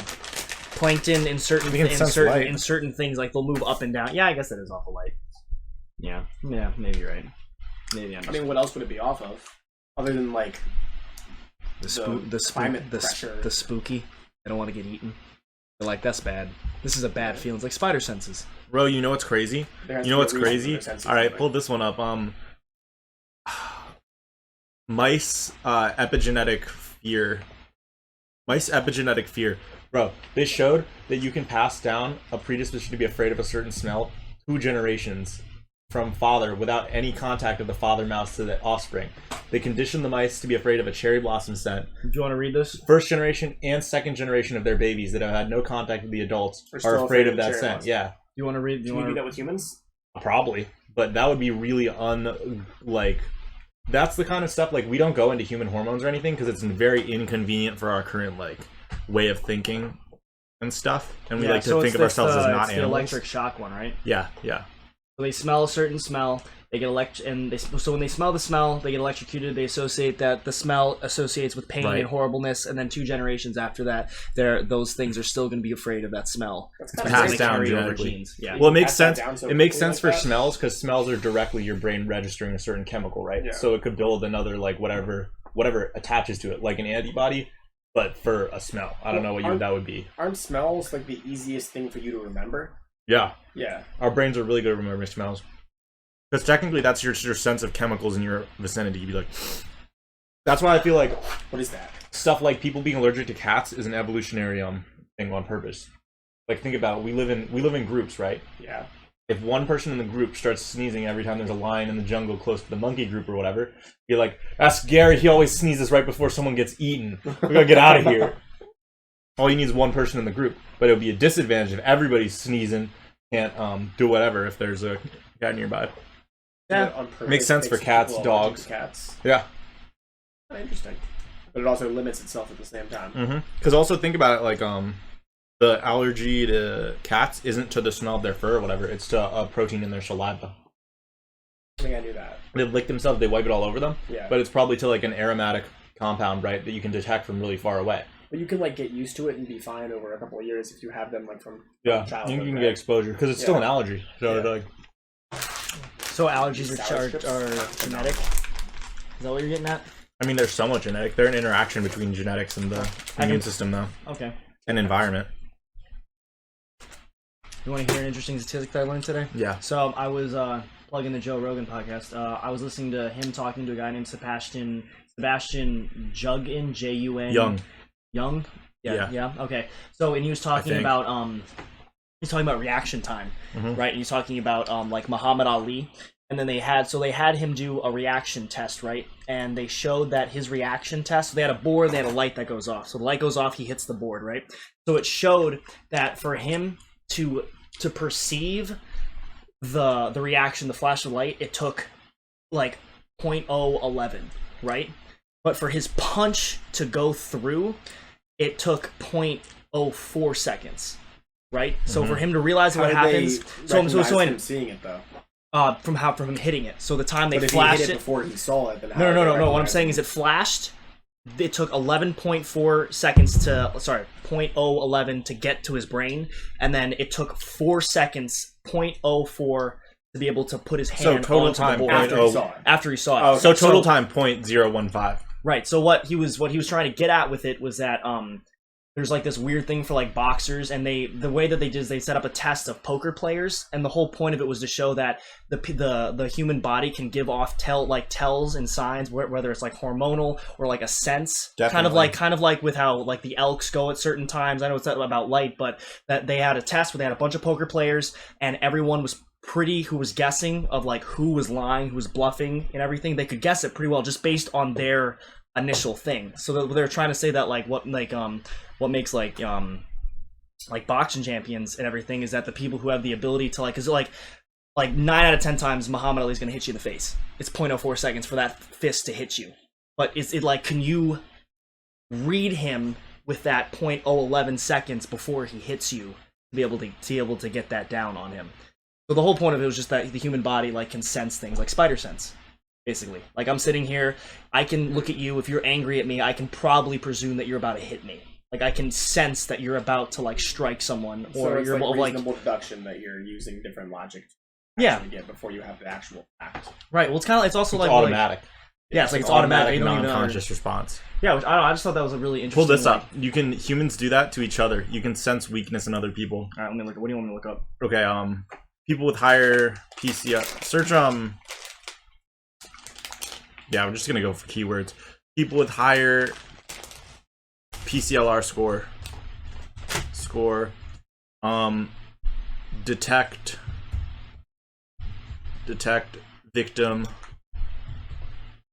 Plankton in certain They can sense light. in certain things, like they'll move up and down. Yeah, I guess that is off of light. Yeah, maybe you're right. Maybe I'm I mean, what else would it be off of? Other than like the climate pressure. the spooky. I don't want to get eaten. They're like, that's bad. This is a bad feeling. It's like spider senses. Bro, you know what's crazy? There has You to know be a what's reason for crazy? their senses All right, anyway. pull this one up. Mice epigenetic fear. Mice epigenetic fear. Bro, they showed that you can pass down a predisposition to be afraid of a certain smell 2 generations from father without any contact of the father mouse to the offspring. They conditioned the mice to be afraid of a cherry blossom scent. Do you want to read this? First generation and second generation of their babies that have had no contact with the adults Are are still afraid of afraid of that cherry scent. blossom. Yeah. Do you want to read? Do you Can we want do to? that with humans? Probably, but that would be really that's the kind of stuff like we don't go into human hormones or anything because it's very inconvenient for our current like way of thinking and stuff, and we like to think of ourselves as not the animals. electric shock one, right? Yeah. So they smell a certain smell. They get so when they smell the smell, they get electrocuted. They associate that the smell associates with pain Right. and horribleness, and then 2 generations after that, those things are still going to be afraid of that smell. That's It's kinda passed crazy. down Carry over genetically. genes. Yeah. Well, it makes Pass that sense. down so It makes quickly sense like for that? smells because smells are directly your brain registering a certain chemical, right? Yeah. So it could build another like whatever attaches to it, like an antibody, but for a smell. I don't know what that would be. Aren't smells like the easiest thing for you to remember? Yeah. Yeah. Our brains are really good at remembering smells. Because technically that's your sense of chemicals in your vicinity. You'd be like, that's why I feel like What is that? stuff like people being allergic to cats is an evolutionary thing on purpose. Like think about it. We live in groups, right? Yeah. If one person in the group starts sneezing every time there's a lion in the jungle close to the monkey group or whatever, you're like, that's Gary, he always sneezes right before someone gets eaten. We gotta get out of here. All you need is one person in the group. But it would be a disadvantage if everybody's sneezing, can't do whatever if there's a cat nearby. Yeah. On purpose, Makes sense for makes cats, people allergic dogs. to Cats. Yeah. Interesting. But it also limits itself at the same time. Because also think about it like the allergy to cats isn't to the smell of their fur or whatever, it's to a protein in their saliva. I think I knew that. They lick themselves, they wipe it all over them, Yeah. but it's probably to like an aromatic compound, right, that you can detect from really far away. But you can like get used to it and be fine over a couple of years if you have them like from Yeah, childhood. you can right? get exposure because it's still an allergy. So Yeah. like, So allergies Sour are strips? genetic. Is that what you're getting at? I mean, they're somewhat genetic. They're an interaction between genetics and the immune system, though, Okay. and environment. You want to hear an interesting statistic that I learned today? Yeah. So I was plugging the Joe Rogan podcast. I was listening to him talking to a guy named Sebastian Jugan, Jun. Young. Yeah. Okay. So and he was talking think. about reaction time, right? And he's talking about like Muhammad Ali. And then they had him do a reaction test, right? And they showed that his reaction test, they had a board, they had a light that goes off. So the light goes off, he hits the board, right? So it showed that for him to perceive the reaction, the flash of light, it took like 0.011, right? But for his punch to go through, it took 0.04 seconds, right? So for him to realize what happens, so him seeing it though. from him hitting it. So the time they But if flashed he hit it it before he saw it, then how No. would they What I'm recognize saying it? is it flashed. It took 11.4 seconds 0.011 to get to his brain, and then it took 4 seconds, 0.04 to be able to put his hand total onto time, the board after he saw it. after he saw it. Oh, okay. So total time 0.015. Right. So what he was trying to get at with it was that there's like this weird thing for like boxers, and the way that they did is they set up a test of poker players, and the whole point of it was to show that the human body can give off tells and signs, whether it's like hormonal or like a sense, Definitely. kind of like with how like the elks go at certain times. I know it's not about light, but that they had a test where they had a bunch of poker players, and everyone was who was guessing of like who was lying, who was bluffing, and everything. They could guess it pretty well just based on their initial thing. So they're trying to say that like what makes like boxing champions and everything is that the people who have the ability to like, cause like 9 out of 10 times Muhammad Ali's gonna hit you in the face. It's 0.04 seconds for that fist to hit you. But is it like, can you read him with that 0.011 seconds before he hits you to be able to get that down on him? So the whole point of it was just that the human body like can sense things, like spider sense, basically. Like I'm sitting here, I can look at you. If you're angry at me, I can probably presume that you're about to hit me. Like I can sense that you're about to like strike someone, or so it's you're like reasonable deduction that you're using different logic. Yeah. Get before you have the actual fact. Right. Well, it's kind of it's also It's like automatic. Yeah, it's like it's automatic. You don't even non-conscious response. Yeah, which, I just thought that was a really interesting. Pull this up. Humans do that to each other. You can sense weakness in other people. All right, let me look. What do you want me to look up? Okay. People with higher PCL. Search Yeah, we're just gonna go for keywords. People with higher PCLR score. Detect victim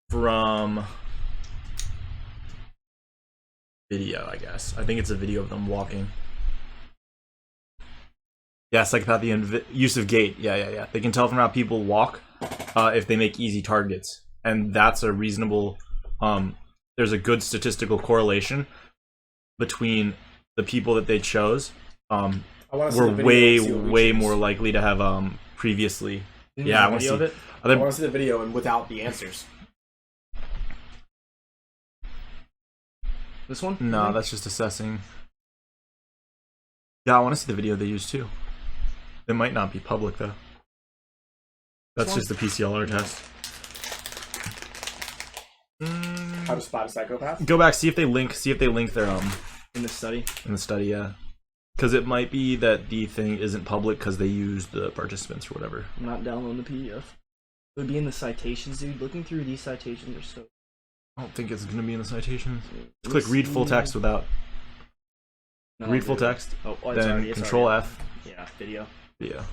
from video, I guess. I think it's a video of them walking. Yeah, psychopathy use of gait. Yeah. They can tell from how people walk if they make easy targets. And that's a reasonable... there's a good statistical correlation between the people that they chose. Were way more likely to have previously... Yeah, I want to see it. I want to see the video and without the answers. This one? No, that's just assessing. Yeah, I want to see the video they used too. It might not be public though. That's just the PCLR test. How to spot a psychopath? Go back, see if they link their in the study. In the study, yeah. Because it might be that the thing isn't public because they used the participants or whatever. I'm not downloading the PDF. It would be in the citations, dude. Looking through these citations are so... I don't think it's going to be in the citations. Just click read full text without... read full text. Then Control F. Yeah, video. Yeah.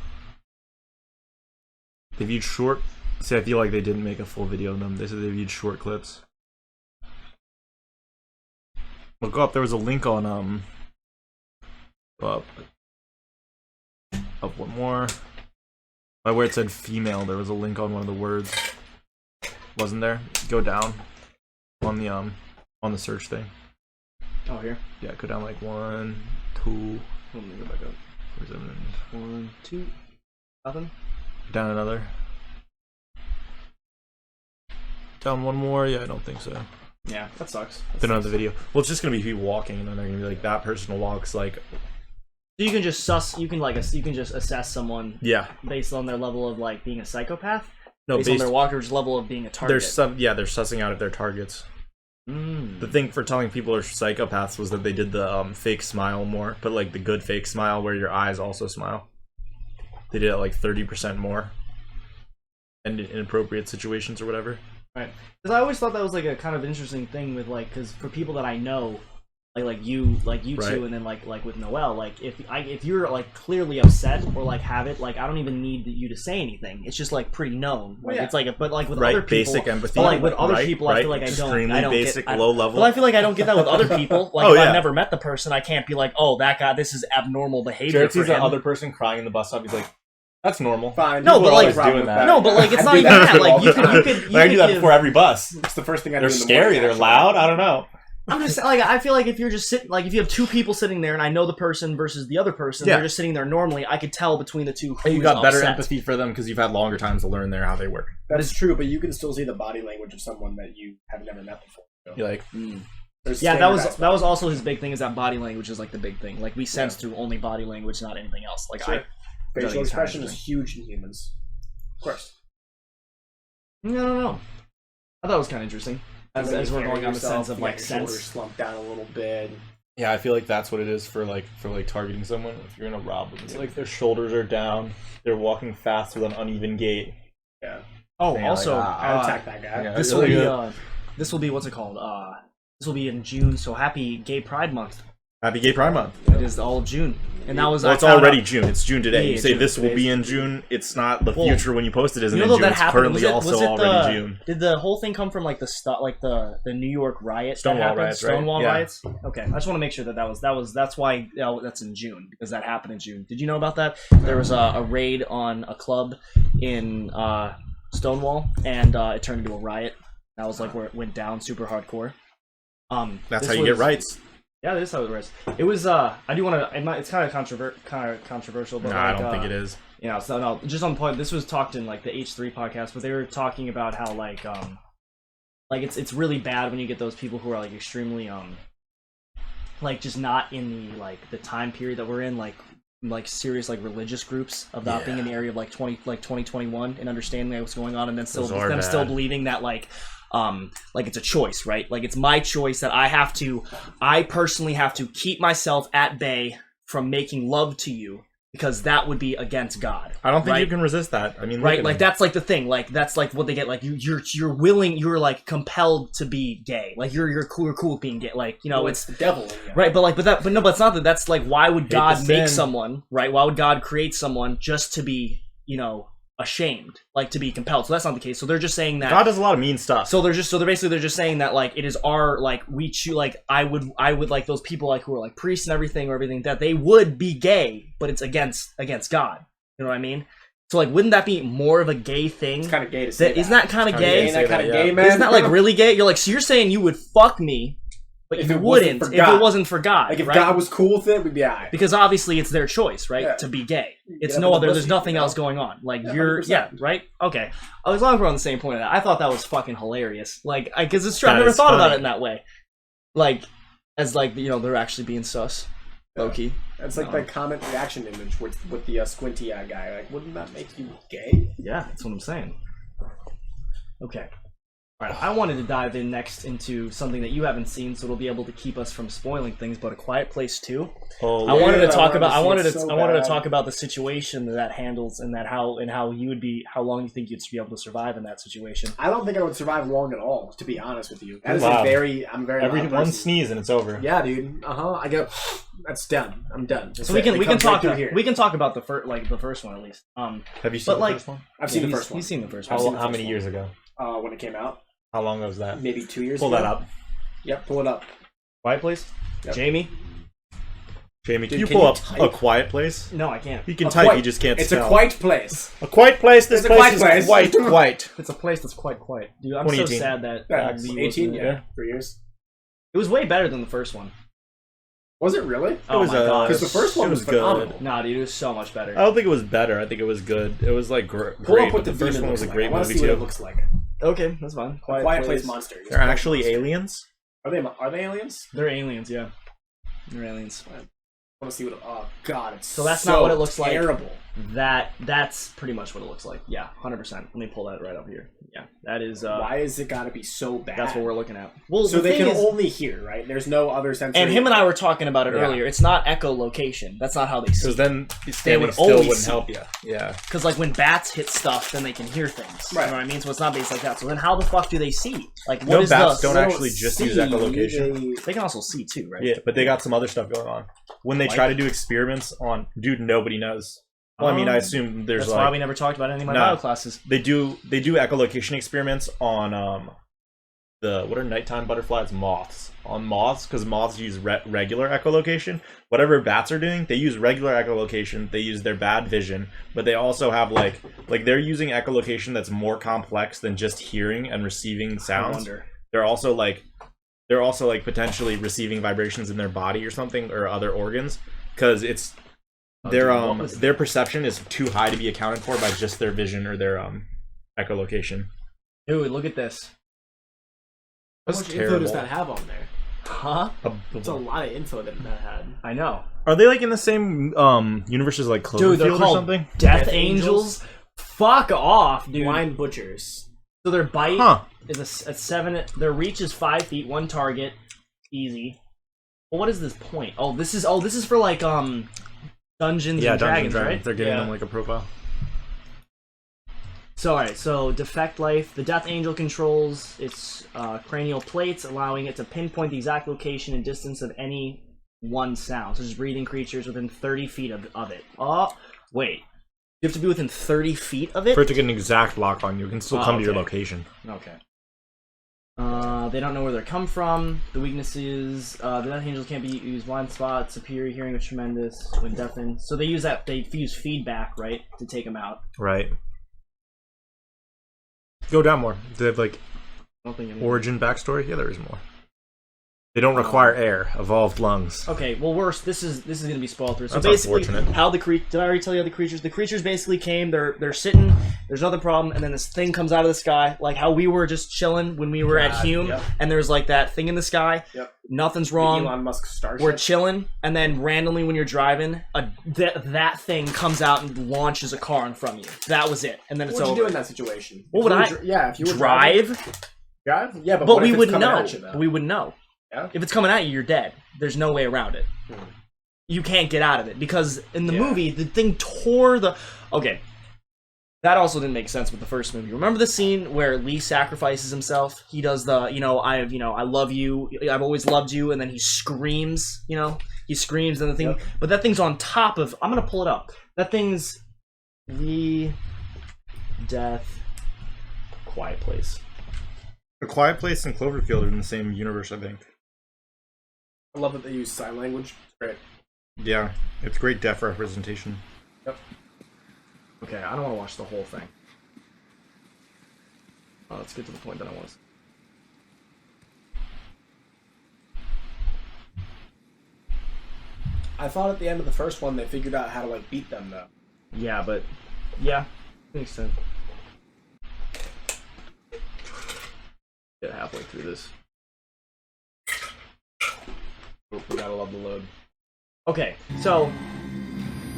They viewed short... See, I feel like they didn't make a full video of them. They said they viewed short clips. Look up, there was a link on, up one more. By where it said female, there was a link on one of the words. Wasn't there? Go down on the search thing. Oh, here? Yeah, go down like 1, 2. Let me go back up. Where's it? 1, 2. Nothing? Down another. Down one more? Yeah, I don't think so. Yeah, that sucks. They don't have the video. Well, it's just gonna be people walking, and then they're gonna be like, that person walks like. So you can just you can just assess someone. Yeah. Based on their level of like being a psychopath. No, based on their walker's level of being a target. They're sussing out if they're targets. The thing for telling people are psychopaths was that they did the fake smile more, but like the good fake smile where your eyes also smile. They did it like 30% more, and in inappropriate situations or whatever. Right, because I always thought that was like a kind of interesting thing with like, because for people that I know, like you right. two, and then like with Noel, like if you're like clearly upset or like have it, like I don't even need you to say anything. It's just like pretty known. Like, it's like, but like with other people, basic empathy. But like with other people, I feel like extremely I don't basic, get, low level. Well, I feel like I don't get that with other people. Like if I've never met the person, I can't be like, oh, that guy, this is abnormal behavior. Jared for sees him. the other person crying in the bus stop. He's like, that's normal. Fine. No, but like doing that. No, but like it's not even that. Like you could I do that before every bus. It's the first thing I do. They're scary. They're loud. I don't know. I'm just like, I feel like if you're just sitting, like if you have two people sitting there and I know the person versus the other person, they're just sitting there normally, I could tell between the two. You got better empathy for them because you've had longer times to learn how they work. That is true, but you can still see the body language of someone that you have never met before. So. You're like, yeah, that was also his big thing, is that body language is like the big thing. Like we sense through only body language, not anything else. Like facial expression is huge in humans. Of course. I don't know. I thought it was kind of interesting. As we're going on the sense of like sense. Shoulders slumped down a little bit. Yeah, I feel like that's what it is for targeting someone. If you're gonna rob them, it's like their shoulders are down, they're walking fast with an uneven gait. Yeah. Oh, also, I'll attack that guy. Yeah, this will be what's it called? This will be in June. So happy Gay Pride Month. Happy Gay Pride Month. It is all of June. and that was Well, it's I found already out- June. It's June today. Yeah, you say June. this will be in Today's- June. It's not the Well, future when you post it isn't You in know June. that It's happened. currently was also it already June. Did the whole thing come from like the New York riot? Stonewall that happened? riots, right? Stonewall Yeah. riots. Okay, I just want to make sure that's why that's in June, because that happened in June. Did you know about that? There was a raid on a club in Stonewall, and it turned into a riot. That was like where it went down super hardcore. That's this how you was- get rights. Yeah, this is how it was. It was. I do want to. It's kind of controversial, but No, like, I don't think it is. You know, so no, just on the point. This was talked in like the H3 podcast, but they were talking about how like it's really bad when you get those people who are like extremely like just not in the time period that we're in, like serious like religious groups of not being in the area of like 2021 and understanding like, what's going on, and then still Those are them still bad. believing that like it's a choice, right? Like it's my choice that I personally have to keep myself at bay from making love to you, because that would be against God. I don't think right? you can resist that. I mean, Right, look like at that's like the thing. Like that's like what they get. Like you're willing. You're like compelled to be gay. Like you're cool with being gay. Like you know Well, it's the devil in you. right. But it's not that. That's like why would God the make sin. someone right? Why would God create someone just to be ashamed, like to be compelled? So that's not the case. So they're just saying that God does a lot of mean stuff. So they're just saying that like it is our like we choose like I would like those people like who are like priests and everything that they would be gay, but it's against God. You know what I mean? So like wouldn't that be more of a gay thing? It's kind of gay to say that. Isn't that kind of kinda gay? gay. Ain't that kind of Yeah. gay, man? Isn't that like really gay? You're like, so you're saying you would fuck me, but If you it wasn't wouldn't for if God. it wasn't for God. Like if right? God was cool with it, we'd be alright. Because obviously it's their choice, right? Yeah. To be gay. It's Yeah, no but other. There's pussy, nothing you know? else going on. Like Yeah, you're, 100%. yeah, right? Okay. As long as we're on the same point of that, I thought that was fucking hilarious. Like, because it's true. I That never is thought about funny. it in that way. Like, as like they're actually being sus, low key. That's like that comment reaction image with the squinty eye guy. Like, wouldn't that make you gay? Yeah, that's what I'm saying. Okay. All right, I wanted to dive in next into something that you haven't seen, so it'll be able to keep us from spoiling things. But A Quiet Place 2. Oh, I wanted to Yeah, talk I about. I wanted wanted to to. see it so I wanted to bad. talk about the situation that handles, and how you would be. How long you think you'd be able to survive in that situation? I don't think I would survive long at all, to be honest with you. That is Wow. I'm a very every loud one person. sneeze and it's over. Yeah, dude. I go. That's done. I'm done. That's So we it. can It we can comes right talk through here. we can talk about the first one at least. Have you seen But, the like, first one? I've seen the he's- first one. He's seen the first I've one. seen the How first many one. years ago? When it came out, How long ago was that? maybe 2 years. Pull ago. that up. Yep, pull it up. Quiet Place. Yep. Jamie. Jamie, can Dude, you can pull you up type? A Quiet Place? No, I can't. You can A type, quiet- you just can't It's spell. a quiet place. A quiet place. This It's a place quiet is place. quite quiet. It's a place that's quite quiet, dude. I'm so 2018. sad that Yeah, Agby 18. wasn't- Yeah, 3 years. It was way better than the first one. Was it really? Oh was, my god. Because the first one it was was good. phenomenal. Nah, dude, it was so much better. I don't think it was better. I think it was good. It was like great. Pull up But what the first one was a great I want to movie see what it too. looks like. Okay, that's fine. Quiet Place Monster. They're actually aliens. Are they aliens? They're aliens, yeah. They're aliens. I want to see what. Oh god, it's So that's not what it looks like. terrible. That's pretty much what it looks like. Yeah, 100%. Let me pull that right up here. Yeah, that is. Why is it gotta be so bad? That's what we're looking at. Well, So the they thing can is, only hear, right? There's no other sensory. and him and I were talking about it Yeah. earlier. It's not echolocation. That's not how they see. Because then standing would still always wouldn't see. help you. Yeah. Because like when bats hit stuff, then they can hear things. Right. You know what I mean? So it's not based like that. So then how the fuck do they see? Like what No, is bats the? don't They actually just use see, echolocation. They can also see too, right? Yeah, but they got some other stuff going on. When they Like? try to do experiments on, dude, nobody knows. Well, I mean, I assume there's That's like why we never talked about it in any of my No. bio classes. they do echolocation experiments on what are nighttime butterflies? Moths. On moths, because moths use regular echolocation. Whatever bats are doing, they use regular echolocation. They use their bad vision, but they also have like they're using echolocation that's more complex than just hearing and receiving I sounds. wonder. They're also like potentially receiving vibrations in their body or something or other organs because it's their dude, what was their perception is too high to be accounted for by just their vision or their echolocation. Dude, look at this. How That's much info terrible. does that have on there? Huh? It's a lot of info that had. I know. Are they like in the same universe as like Dude, they're Cloverfield or called something? Death Death Angels. Fuck off, dude. Blind butchers. So their bite Huh. is a 7. Their reach is 5 feet, one target, easy. Well, what is this point? This is for like Dungeons and Dragons, right? They're giving Yeah. them like a profile. So alright, so Defect Life, the Death Angel controls its cranial plates, allowing it to pinpoint the exact location and distance of any one sound. So just breathing creatures within 30 feet of it. Oh, wait. You have to be within 30 feet of it? For it to get an exact lock on you, it can still come to your location. Okay. They don't know where they come from. The weaknesses, the Death Angels can't be used blind spot, superior hearing is tremendous, when deafened. So they use feedback, right, to take them out. Right. Go down more. Do they have, like, I don't think origin backstory? Yeah, there is more. They don't require air, evolved lungs. Okay, well, worse. This is gonna be spoiled through. So That's basically, unfortunate. how the did I already tell you how the creatures? The creatures basically came. They're sitting. There's another problem, and then this thing comes out of the sky, like how we were just chilling when we were at Hume, and there's like that thing in the sky. Yep. Nothing's wrong. The Elon Musk starship. We're chilling, and then randomly when you're driving, that thing comes out and launches a car in front of you. That was it, and then it's What would over. you do in that situation? What would I? If you were drive? Drive? Yeah, but But what we if it's wouldn't coming know. at you, though? We wouldn't know. Yeah? If it's coming at you, you're dead. There's no way around it. You can't get out of it because in the movie, the thing tore the. Okay, that also didn't make sense with the first movie. Remember the scene where Lee sacrifices himself? He does the, I love you. I've always loved you, and then he screams. He screams, and the thing. Yep. But that thing's on top of. I'm gonna pull it up. That thing's the death. Quiet Place. The Quiet Place and Cloverfield are in the same universe, I think. I love that they use sign language. Great. Yeah, it's great deaf representation. Yep. Okay, I don't want to watch the whole thing. Let's get to the point that I want to. I thought at the end of the first one they figured out how to beat them though. Yeah, but makes sense. Get halfway through this. Oh, we gotta love the load. Okay, so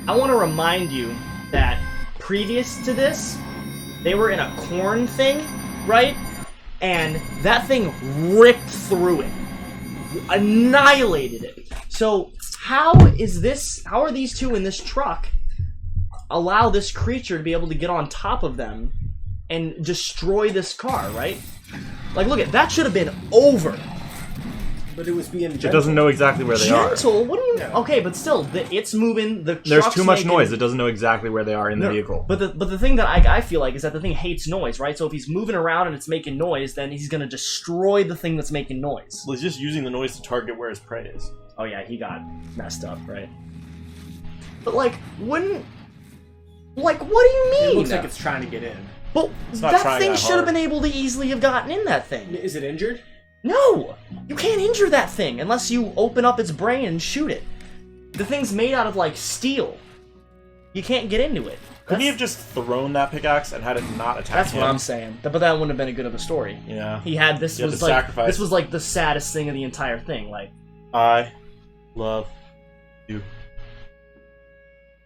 I want to remind you that previous to this, they were in a corn thing, right? And that thing ripped through it, annihilated it. So how are these two in this truck allow this creature to be able to get on top of them and destroy this car, right? Like, look at that, should have been over. But it was being gentle. It doesn't know exactly where they are. Gentle? What do you? Yeah. Okay, but still, it's moving. There's too much noise. It doesn't know exactly where they are in the vehicle. But the thing that I feel like is that the thing hates noise, right? So if he's moving around and it's making noise, then he's gonna destroy the thing that's making noise. Well, he's just using the noise to target where his prey is. Oh yeah, he got messed up, right? But what do you mean? It looks like it's trying to get in. But that thing should have been able to easily have gotten in that thing. Is it injured? No! You can't injure that thing unless you open up its brain and shoot it. The thing's made out of, steel. You can't get into it. Couldn't he have just thrown that pickaxe and had it not attack That's him? what I'm saying. But that wouldn't have been a good of a story. Yeah. He had this was the saddest thing of the entire thing. I love you.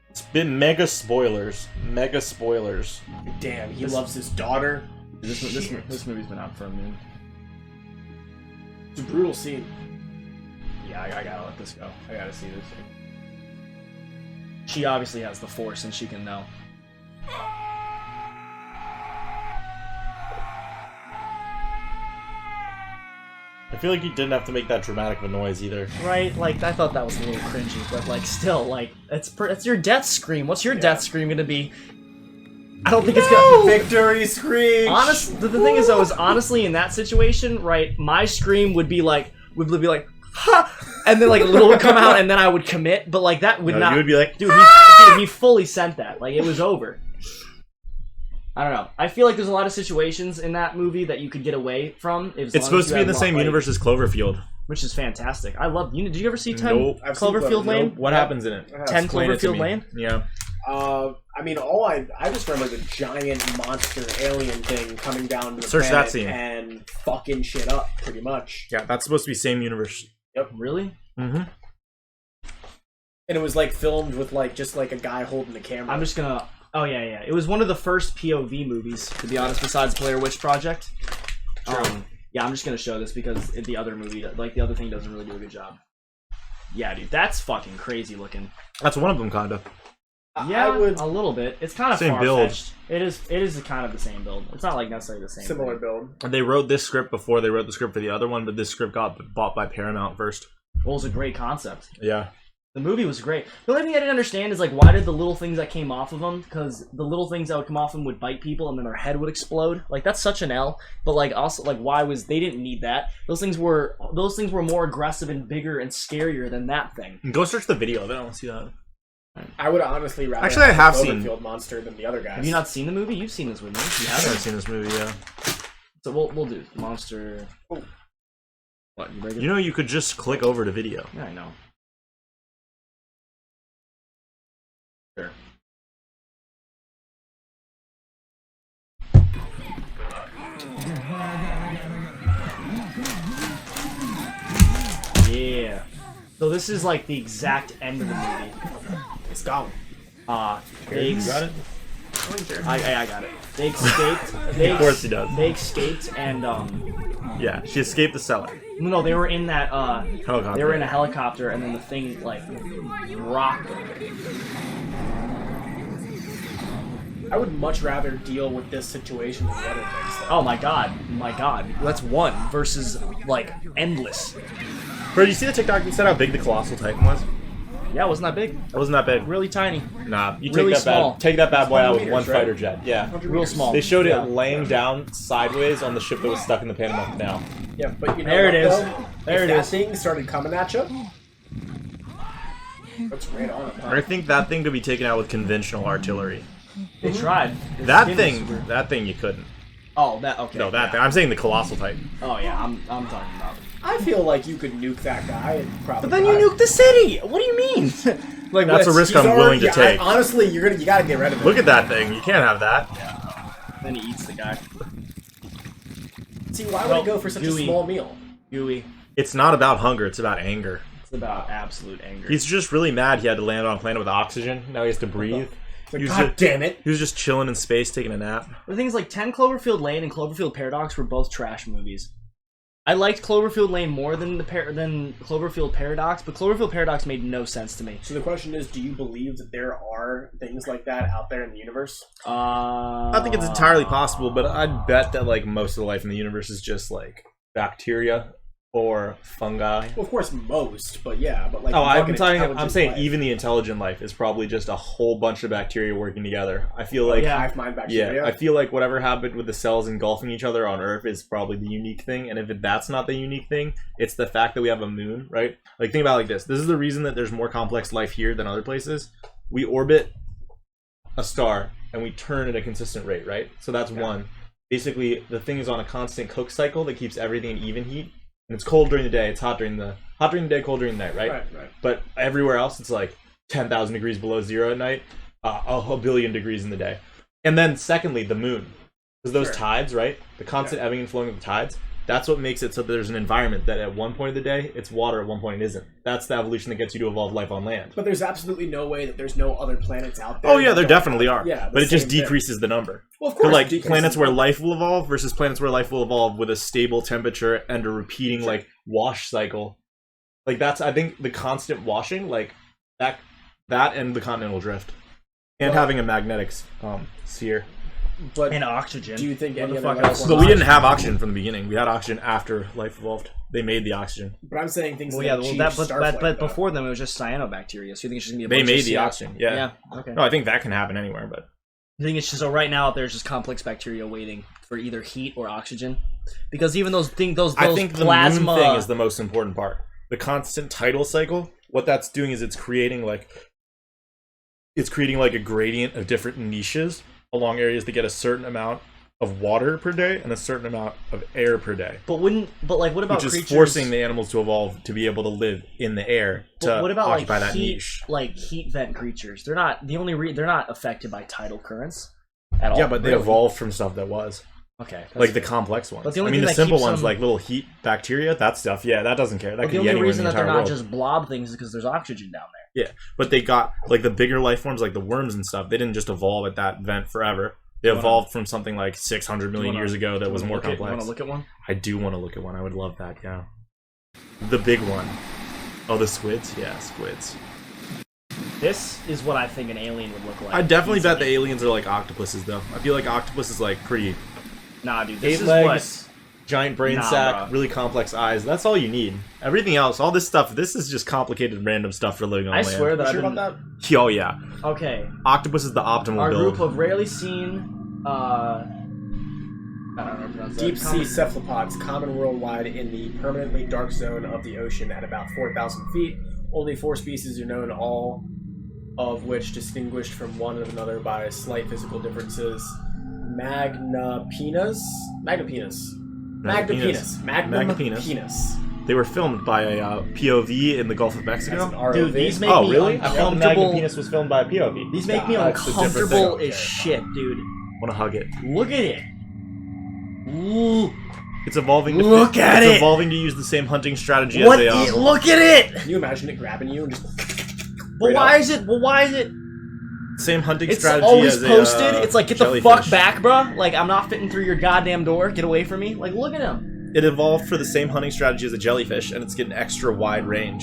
It's been mega spoilers. Mega spoilers. Damn, he loves his daughter. This movie's been out for a minute. It's a brutal scene. Yeah, I gotta let this go. I gotta see this. She obviously has the Force and she can know. I feel like you didn't have to make that dramatic of a noise either. Right? I thought that was a little cringy, but still, it's your death scream. What's your death scream gonna be? I don't think it's gonna victory scream. The thing is though, honestly in that situation, right? My scream would be like, ha, and then a little would come out, and then I would commit. But that would not. You would be like, dude, he fully sent that. It was over. I don't know. I feel like there's a lot of situations in that movie that you could get away from. It's supposed to be in the same universe as Cloverfield, which is fantastic. I love. Did you ever see 10 Nope. Cloverfield Lane? Nope. What happens in it? 10 Cloverfield Lane? Yeah. I just remember the giant monster alien thing coming down to the Search planet that scene. and fucking shit up, pretty much. Yeah, that's supposed to be same universe. Yep. Really? Mm-hmm. And it was filmed with just a guy holding the camera. I'm just gonna. Oh yeah. It was one of the first POV movies, to be honest, besides Blair Witch Project. Yeah, I'm just gonna show this because the other movie, the other thing, doesn't really do a good job. Yeah, dude, that's fucking crazy looking. That's one of them, kinda. Yeah, a little bit. It's kind of same build. It is kind of the same build. It's not necessarily the same. Similar thing. build. They wrote this script before they wrote the script for the other one, but this script got bought by Paramount first. Well, it was a great concept. Yeah. The movie was great. The only thing I didn't understand is, like, why did the little things that came off of them, because the little things that would come off them would bite people and then their head would explode. Like, that's such an L. But, like, also, like, why was... They didn't need that. Those things were more aggressive and bigger and scarier than that thing. Go search the video. Then I want to see that. I would honestly rather Actually, I have the seen Cloverfield monster than the other guys. Have you not seen the movie? You've seen this with me. You I've never haven't. seen this movie. Yeah. So we'll do monster... Oh. What, you break it? You know, you could just click over to video. Yeah, I know. Sure. Yeah. So this is like the exact end of the movie. It's gone. They got it? I got it. They escaped. Of course he does. They escaped and Yeah, she escaped the cellar. no, they were in that Helicopter. they were in a helicopter and then the thing like rocked them. I would much rather deal with this situation than the other things. Though. Oh my god. That's one versus like endless. Bro, did you see the TikTok that said how big the Colossal Titan was? Yeah, it wasn't that big. It wasn't that big. Really tiny. Nah, you Really take that small. take that bad boy out with 100 one meters, right? fighter jet. Yeah. Real small. They showed it Yeah. laying down sideways on the ship that was stuck in the Panama Canal. Yeah, but you know There what, it is. though? There if it that is. thing started coming at you, that's right on it. I think that thing could be taken out with conventional artillery. They tried. The That skin thing, was super- that thing you couldn't. Oh, that okay. No, that yeah. thing. I'm saying the Colossal Titan. Oh yeah, I'm talking about. I feel like you could nuke that guy and probably. But then you nuke the city. What do you mean? Like That's a what? risk He's I'm willing to yeah, take. honestly, you gotta get rid of it. Look at that thing. You can't have that. Then he eats the guy. See, why would Well, it go for such gooey. a small meal? Gooey. It's not about hunger. It's about anger. It's about absolute anger. He's just really mad he had to land on a planet with oxygen. Now he has to breathe. Like, He was God just- damn it! He was just chilling in space, taking a nap. The things like 10 Cloverfield Lane and Cloverfield Paradox were both trash movies. I liked Cloverfield Lane more than than Cloverfield Paradox, but Cloverfield Paradox made no sense to me. So the question is, do you believe that there are things like that out there in the universe? I think it's entirely possible, but I'd bet that like most of the life in the universe is just like bacteria or fungi. Well, of course, most, but yeah, but like. Oh, fucking I'm intelligent saying life. even the intelligent life is probably just a whole bunch of bacteria working together. I feel like Yeah. hive mind bacteria. yeah, I feel like whatever happened with the cells engulfing each other on Earth is probably the unique thing, and if that's not the unique thing, it's the fact that we have a moon, right? Like think about it like this. This is the reason that there's more complex life here than other places. We orbit a star and we turn at a consistent rate, right? So that's one. Basically, the thing is on a constant Koch cycle that keeps everything in even heat. And it's cold during the day, it's hot during the day, cold during the night, right? Right. But everywhere else, it's like 10,000 degrees below zero at night, a billion degrees in the day. And then secondly, the moon. Because those Sure. tides, right? The constant ebbing and flowing of the tides, that's what makes it so that there's an environment that at one point of the day, it's water, at one point it isn't. That's the evolution that gets you to evolve life on land. But there's absolutely no way that there's no other planets out there. Oh yeah, that there don't definitely have- are. Yeah, but it just same thing. decreases the number. Well, of So course, like decreases planets the where number. life will evolve versus planets where life will evolve with a stable temperature and a repeating like wash cycle. Like that's I think the constant washing like that and the continental drift and Well- having a magnetic sphere. But And oxygen. do you think What any the other fuck life else? forms- But we didn't have oxygen from the beginning. We had oxygen after life evolved. They made the oxygen. But I'm saying things. Well, that yeah, well, achieve that, but Starflight, though. before them it was just cyanobacteria. So you think it's just gonna be a They bunch made of the oxygen. Yeah. Yeah. Okay. No, I think that can happen anywhere, but I think it's just so right now out there's just complex bacteria waiting for either heat or oxygen, because even those I think the plasma moon thing is the most important part. The constant tidal cycle, what that's doing is it's creating like a gradient of different niches along areas to get a certain amount of water per day and a certain amount of air per day. But what about Which is creatures? forcing the animals to evolve to be able to live in the air to But what about occupy like that heat, niche. like heat vent creatures? They're not they're not affected by tidal currents at all. Yeah, but they really. evolved from stuff that was. Okay, that's Like the fair. complex ones. But the only I mean, thing the that simple keeps ones them- like little heat bacteria, that stuff, yeah, that doesn't care. That But could the be only anywhere in reason the that they're entire not world. just blob things is because there's oxygen down there. Yeah, but they got like the bigger life forms, like the worms and stuff. They didn't just evolve at that vent forever. They evolved from something like 600 million years ago that was more You want complex. to look at one? I do want to look at one. I would love that. Yeah, the big one. Oh, the squids. Yeah, squids. This is what I think an alien would look like. I definitely bet the easily. aliens are like octopuses, though. I feel like octopus is like pretty. Nah, dude. This 8 is legs, giant brain Nah, sac, bro. really complex eyes. That's all you need. Everything else, all this stuff, this is just complicated random stuff for living on I land. swear that Sure I've about been... that? Oh yeah. Okay. Octopus is the optimal Our build. group of rarely seen, I don't know how to pronounce that. Deep sea cephalopods, common worldwide in the permanently dark zone of the ocean at about 4,000 feet. Only 4 species are known, all of which distinguished from one another by slight physical differences. Magnapenas. They were filmed by a POV in the Gulf of That's Mexico. an ROV. Dude, these make Oh, me really? I thought the uncomfortable. Magnum Penis was filmed by a POV. These make me That's a different uncomfortable thing. as shit, dude. Wanna hug it? Look at it. Ooh. It's evolving. To Look at it! evolving to use the same hunting strategy What? as they. Look at it. Can you imagine it grabbing you and just... But Right why up? is it? But why is it? Same hunting It's strategy always as posted. a, It's like, get the jellyfish. fuck back, bruh. Like, I'm not fitting through your goddamn door. Get away from me. Like, look at him. It evolved for the same hunting strategy as a jellyfish, and it's getting extra wide range.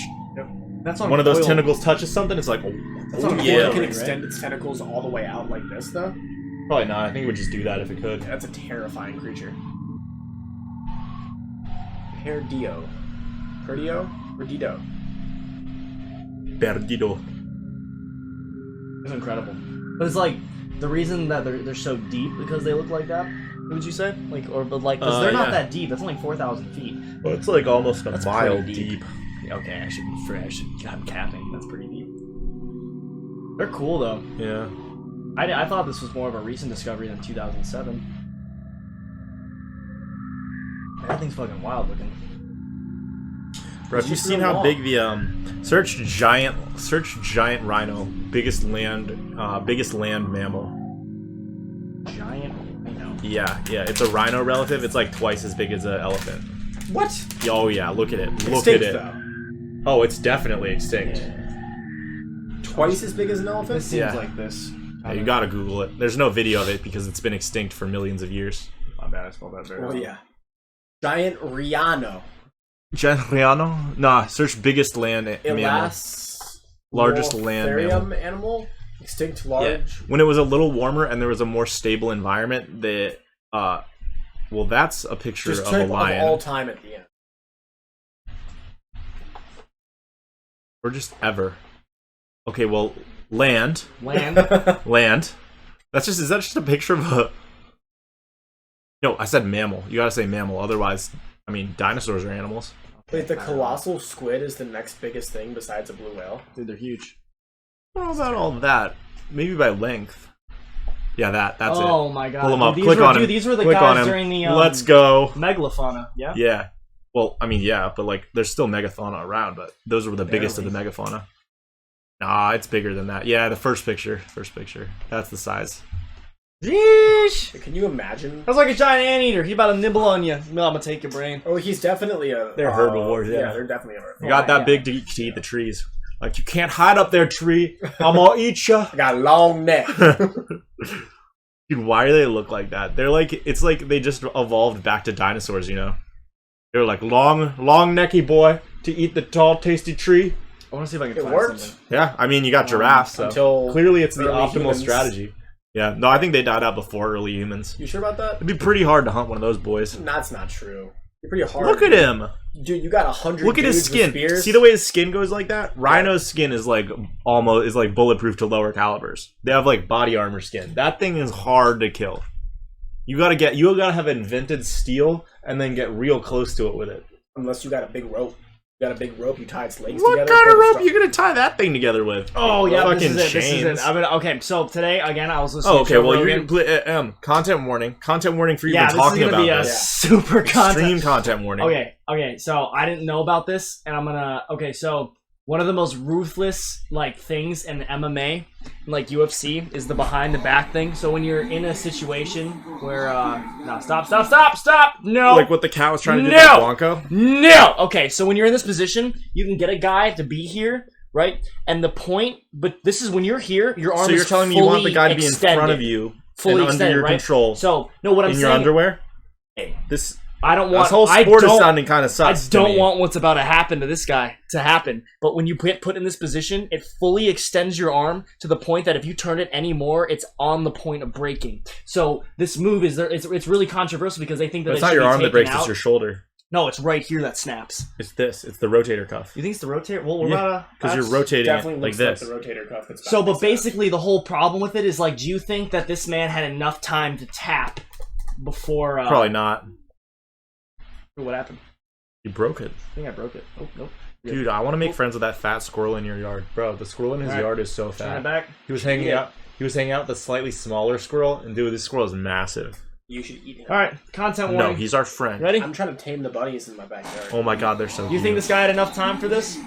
That's on One of those oil. tentacles touches something, it's like, That's oh not yeah. It can extend its tentacles all the way out like this, though. Probably not. I think it would just do that if it could. That's a terrifying creature. Perdio. Perdido? Perdido. It's incredible. But it's like the reason that they're so deep because they look like that. Would you say? Like, or but like, because they're not yeah. that deep. That's only 4,000 feet. Well, it's like almost a That's mile pretty deep. deep. Yeah, okay, I'm capping. That's pretty deep. They're cool though. Yeah. I thought this was more of a recent discovery than 2007. That thing's fucking wild looking. Bro, have you seen how big the search giant rhino, biggest land mammal. Giant rhino. Yeah, it's a rhino relative. It's like twice as big as an elephant. What? Oh yeah, look at it. Look Extinct, at it. though. Oh, it's definitely extinct. Twice as big as an elephant? This seems Yeah. like this. Yeah, you gotta Google it. There's no video of it because it's been extinct for millions of years. My bad, I spelled that very Well, wrong. yeah. Giant Riano. Giant rhino? Nah, search biggest land mammal. Largest land mammal. animal? Extinct Yeah. large. When it was a little warmer and there was a more stable environment, well, that's a picture Just of a type lion. of all time at the end. Or just ever. Okay, well, land. Land. Land. Is that just a picture of a... No, I said mammal. You gotta say mammal, otherwise, I mean, dinosaurs are animals. Wait, the colossal squid is the next biggest thing besides a blue whale? Dude, they're huge. I don't know about all that. Maybe by length. Yeah, that's it. Oh my god. Pull him up. Dude, Click on him. These were the Click on guys him. during the Let's go. Megalofauna, yeah? Yeah. Well, I mean, yeah, but like, there's still megafauna around, but those were the biggest of the megafauna. Nah, it's bigger than that. Yeah, the first picture. That's the size. Yeesh! Can you imagine? That's like a giant anteater. He's about to nibble on you. No, I'm gonna take your brain. Oh, he's definitely a... They're herbivores, yeah. they're definitely a herbivore. You got that big to eat the trees. Like, you can't hide up there, tree. I'm gonna eat ya. I got a long neck. Dude, why do they look like that? They're like, it's like they just evolved back to dinosaurs, you know? They're like, long necky boy to eat the tall, tasty tree. I want to see if I can It find worked. something. Yeah, I mean, you got giraffes, so until clearly it's the early optimal humans. strategy. Yeah, no, I think they died out before early humans. You sure about that? It'd be pretty hard to hunt one of those boys. That's not true. You're pretty hard. Look at him. Dude, you got 100 Look at his dudes with skin. spears. See the way his skin goes like that? Rhino's skin is like bulletproof to lower calibers. They have like body armor skin. That thing is hard to kill. You gotta have invented steel and then get real close to it with it. Unless you got a big rope. You got a big rope, you tie its legs What together. kind of pull the rope str- are you gonna tie that thing together with? Oh yeah, Fucking this is it. chains. This is it. Okay, so today again, I was listening. Oh, okay. to Joe Well, Rogan. you're content warning. Content warning for you Yeah, for this is talking gonna about be a this. super Extreme content. content warning. Okay. So I didn't know about this, and I'm gonna. Okay, so one of the most ruthless like things in MMA, like UFC, is the behind the back thing. So when you're in a situation where no, stop, no, Like what the cat was trying to do No! to Blanco. no. Okay, so when you're in this position, you can get a guy to be here, right? And the point, but this is when you're here, your arm So is you're telling me you want the fully guy to be in front extended. of you, fully and extended, under your right? control, So no, what I'm in saying. your underwear. Hey, This I don't want. This whole I sport is don't- sounding kind of I sus. don't want what's about to happen to this guy to happen. But when you get put in this position, it fully extends your arm to the point that if you turn it anymore, it's on the point of breaking. So this move is there. It's really controversial because they think that It's it not should your be arm that taken breaks; out. it's your shoulder. No, it's right here that snaps. It's this. It's the rotator cuff. You think it's the rotator? Well, we're Yeah, about because you're that's- rotating Definitely it like looks this. like the rotator cuff. That's So, back but like that. basically, the whole problem with it is like, do you think that this man had enough time to tap before? Probably not. What happened? You broke it. I think I broke it. Oh nope. Dude, I want to make friends with that fat squirrel in your yard, bro. The squirrel in his Alright. yard is so Turn it fat. back. He was hanging Yeah. out. He was hanging out with the slightly smaller squirrel, and dude, this squirrel is massive. You should eat him. All right, content No, warning. he's our friend. Ready? I'm trying to tame the bunnies in my backyard. Oh my god, they're so. You cute. think this guy had enough time for this?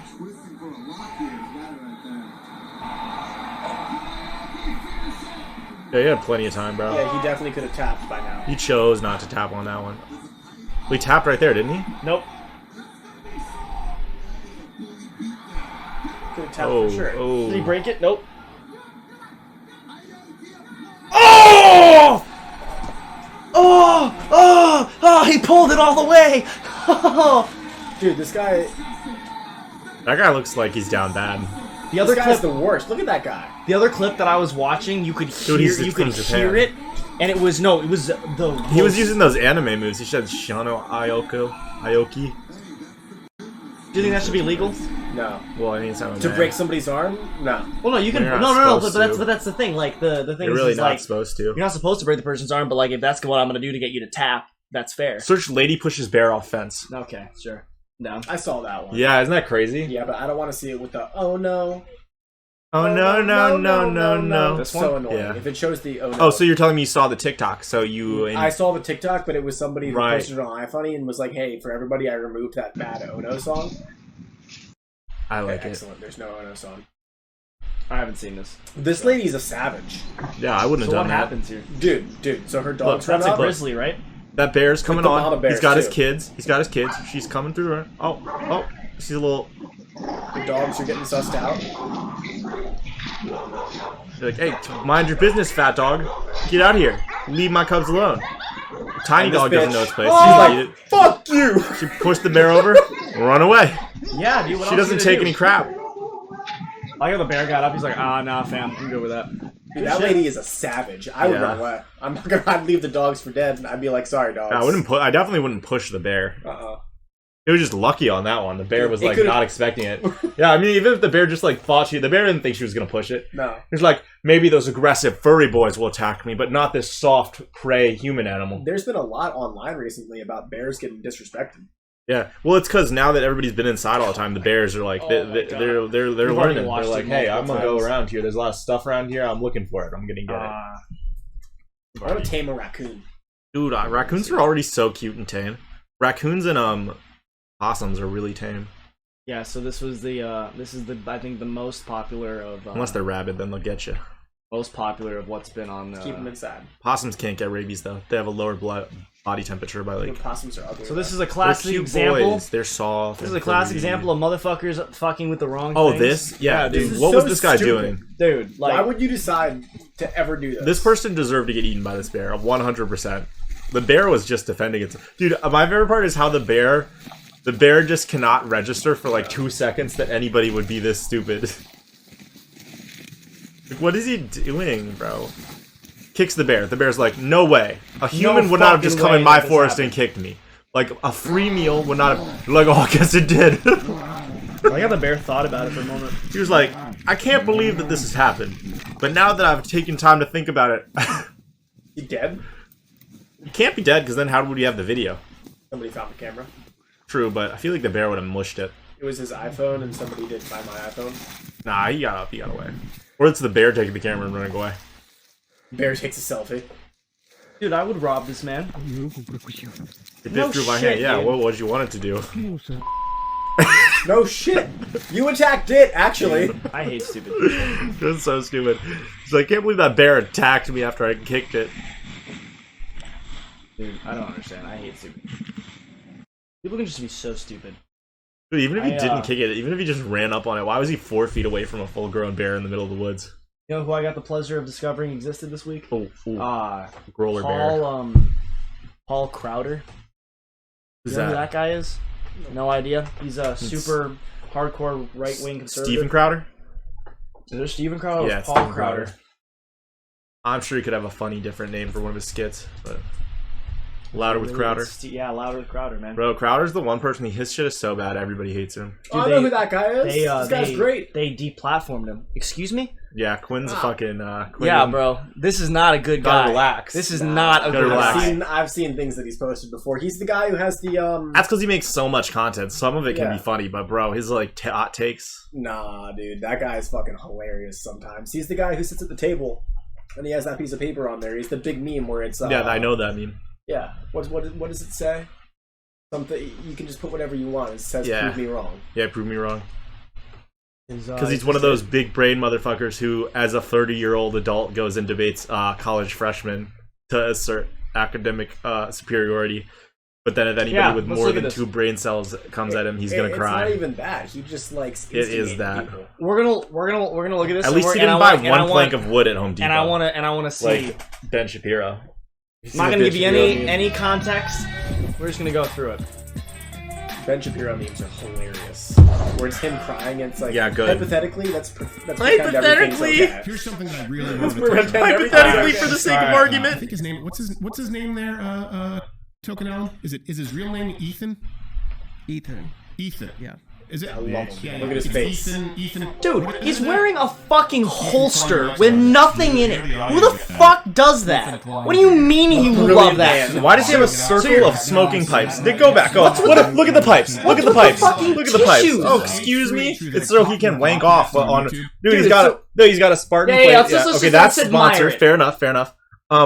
Yeah, he had plenty of time, bro. Yeah, he definitely could have tapped by now. He chose not to tap on that one. Well, he tapped right there, didn't he? Nope. Could have tapped Oh, for sure. oh. Did he break it? Nope. Oh! Oh! Oh! Oh! He pulled it all the way. Dude, this guy. That guy looks like he's down bad. The other This guy's clip, the worst. Look at that guy. the other clip that I was watching, you could hear, he's you from could Japan. hear it, and it was no, it was the. He was using those anime moves. He said Shano Aoki. Do you think that should be legal? No. Well, I mean, it's not To break somebody's arm? No. Well, no, you can. You're No, not no, no. supposed But to. that's the thing. Like the thing You're is, really is not like supposed to. you're not supposed to break the person's arm, but like if that's what I'm gonna do to get you to tap, that's fair. Search lady pushes bear off fence. Okay, sure. Down. I saw that one. Yeah, isn't that crazy? Yeah, but I don't want to see it with the oh no. Oh no. This So one? annoying. Yeah. If it shows the oh no. Oh, so you're telling me you saw the TikTok? So you? I saw the TikTok, but it was somebody who Right. posted it on iFunny and was like, "Hey, for everybody, I removed that bad Ono song." I Okay, like it. excellent. There's no Ono song. I haven't seen this. This lady's a savage, Yeah, I wouldn't So have what done that. happens here? dude. So her Look, dogs run That's a up. grizzly, right? That bear's coming the on. mama bears, He's got his too. kids. He's got his kids. She's coming through. Right? Oh. She's a little. The dogs are getting sussed out. You're like, hey, mind your business, fat dog. Get out of here. Leave my cubs alone. Tiny And this dog doesn't bitch- know its place. Oh, She's like, like, it. fuck you! She pushed the bear over. Run away. Yeah, dude. What She else doesn't you take gonna any do? crap. I got the bear got up. He's like, nah, fam, I'm good with that. Dude, that lady is a savage. I would Yeah. run away. I'm not gonna. I'd leave the dogs for dead, and I'd be like, "Sorry, dogs." I definitely wouldn't push the bear. It was just lucky on that one. The bear was It like could've- not expecting it. Yeah, I mean, even if the bear just like thought the bear didn't think she was gonna push it. No. It's like maybe those aggressive furry boys will attack me, but not this soft prey human animal. There's been a lot online recently about bears getting disrespected. Yeah, well, it's because now that everybody's been inside all the time, the bears are like they're my God. they're We've already learning. They're watched like, it hey, I'm multiple gonna go times. around here. There's a lot of stuff around here. I'm looking for it. I'm gonna get it. I want to tame a raccoon. Dude, raccoons are already so cute and tame. Raccoons and possums are really tame. Yeah. So this was the this is the I think the most popular of Unless they're rabid, then they'll get you. most popular of what's been on. Keep them inside. Possums can't get rabies though. They have a lower body temperature by The like. possums are ugly. So this is a They're classic cute example. boys. They're soft. This is a and classic furry. example of motherfuckers fucking with the wrong Oh, things. this? Yeah, dude. dude. is What so was this guy stupid. doing? Dude, like, Why would you decide to ever do this? This person deserved to get eaten by this bear, 100%. The bear was just defending itself. Dude, my favorite part is how the bear just cannot register for like 2 seconds that anybody would be this stupid. Like, what is he doing, bro? Kicks the bear. The bear's like, no way. A human would not have just fucking come in way my that this forest happened." and kicked me. Like, a free meal would not have... Like, oh, I guess it did. I got the bear thought about it for a moment. He was like, I can't believe that this has happened. But now that I've taken time to think about it... You dead? You can't be dead, because then how would you have the video? Somebody found the camera. True, but I feel like the bear would have mushed it. It was his iPhone, and somebody did find my iPhone. Nah, he got up, he got away. Or it's the bear taking the camera and running away. Bear takes a selfie. Dude, I would rob this man. It bit No through my shit, hand. Yeah, dude. what would you want it to do? No shit! You attacked it, actually! I hate stupid people. That's so stupid. He's like, I can't believe that bear attacked me after I kicked it. Dude, I don't understand. I hate stupid people. People can just be so stupid. Dude, even if he I, didn't kick it, even if he just ran up on it, why was he 4 feet away from a full-grown bear in the middle of the woods? You know who I got the pleasure of discovering existed this week? Oh, Ah, roller Paul, bear. Paul Crowder. Who's You know who that? that guy is? No idea. He's a super hardcore right-wing conservative. Steven Crowder? Is there Steven Crowder? Yeah, Or it's Paul Steven Crowder. Crowder. I'm sure he could have a funny different name for one of his skits, but Louder with Crowder. Yeah, Louder with Crowder, man. Bro, Crowder's the one person. His shit is so bad, everybody hates him. I know who that guy is. This guy's great. They deplatformed him. Excuse me? Yeah, Quinn's a fucking. Quinn, Yeah, bro. This is not a good Gotta guy. relax. This is not a Gotta good relax. guy. I've seen things that he's posted before. He's the guy who has the That's because he makes so much content. Some of it can Yeah. be funny, but bro, his like hot takes. Nah, dude, that guy's fucking hilarious. Sometimes he's the guy who sits at the table, and he has that piece of paper on there. He's the big meme where it's Yeah, I know that meme. Yeah, what does it say? Something you can just put whatever you want. It says Yeah. "Prove me wrong." Yeah, prove me wrong. Because Because he's one of those big brain motherfuckers who, as a 30-year-old adult, goes and debates college freshmen to assert academic superiority. But then if anybody with let's more look at than this. 2 brain cells comes at him, he's gonna cry. It's not even that. He just likes. It is instigating that. people. we're gonna look at this. At and least we're- he and didn't I buy want- and one I plank want- of wood at Home Depot. And I wanna see. like Ben Shapiro. I'm not gonna give you any context. We're just gonna go through it. Ben Shapiro memes are hilarious. Where it's him crying, and it's like, Yeah, good. hypothetically, that's pretend Hypothetically. everything's okay. Here's something that I really want to Pretend talk about. everything's Hypothetically, okay. for the sake of I argument. think his name. What's his name there? Token Allen. Is his real name Ethan? Ethan. Ethan. Yeah. Is it? I love him. Yeah, Look at his it's face. Ethan. Dude, what he's is it? wearing a fucking holster with nothing in it. Who the fuck does that? What do you mean he would love that? Why does he have a circle of smoking pipes? Go back. Look at the pipes. Look at the pipes. fucking Look at the pipes. tissues? Oh, excuse me. It's so he can wank off on. Dude, he's it's got he's got a Spartan Yeah, plate. let's just Okay, that's admire sponsored. it. Fair enough. Fair enough.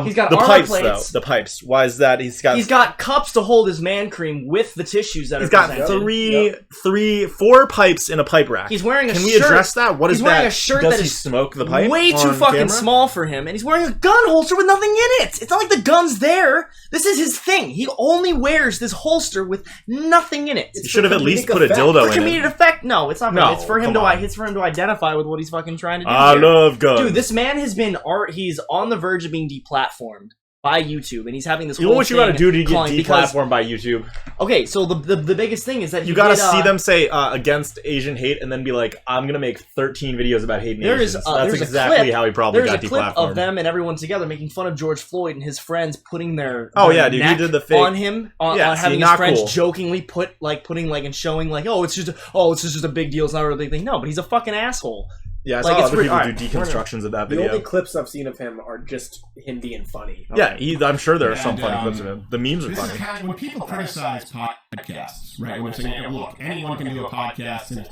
He's got the armor pipes plates. though. The pipes. Why is that? He's got cups to hold his man cream with the tissues that He's are got presented. 4 pipes in a pipe rack. He's wearing a Can shirt. we address that? What is He's wearing that? a shirt Does that he is smoke the pipe? way too on fucking camera? small for him, and he's wearing a gun holster with nothing in it. It's not like the gun's there. This is his thing. He only wears this holster with nothing in it. He should have at least comedic put a effect. dildo For in comedic it. effect? No, it's not. No, it's for him come to. on. It's for him to identify with what he's fucking trying to do. I here. love guns. Dude, this man has been He's on the verge of being deplatformed by YouTube, and he's having this. You know whole what you gotta thing do to get calling- because- deplatformed by YouTube? Okay, so the biggest thing is that You gotta did, see them say against Asian hate, and then be like, "I'm gonna make 13 videos about hating There Asians." is That's there's exactly a clip, how he probably there's got a clip deplatformed. of them and everyone together making fun of George Floyd and his friends putting their Oh, their yeah, dude, he neck did the fake- on him on Yeah, see, having his not friends cool. jokingly putting and showing like it's just a big deal, it's not a real big thing. No, but he's a fucking asshole. Yeah, I Like, saw it's other people alright, do deconstructions of that The only video. clips I've seen of him are just him being funny. Yeah, I'm sure there are some And, funny clips of him. The memes are This is funny. kind of when people criticize podcasts, right? When they're saying, "Yeah, look, anyone can do a podcast," and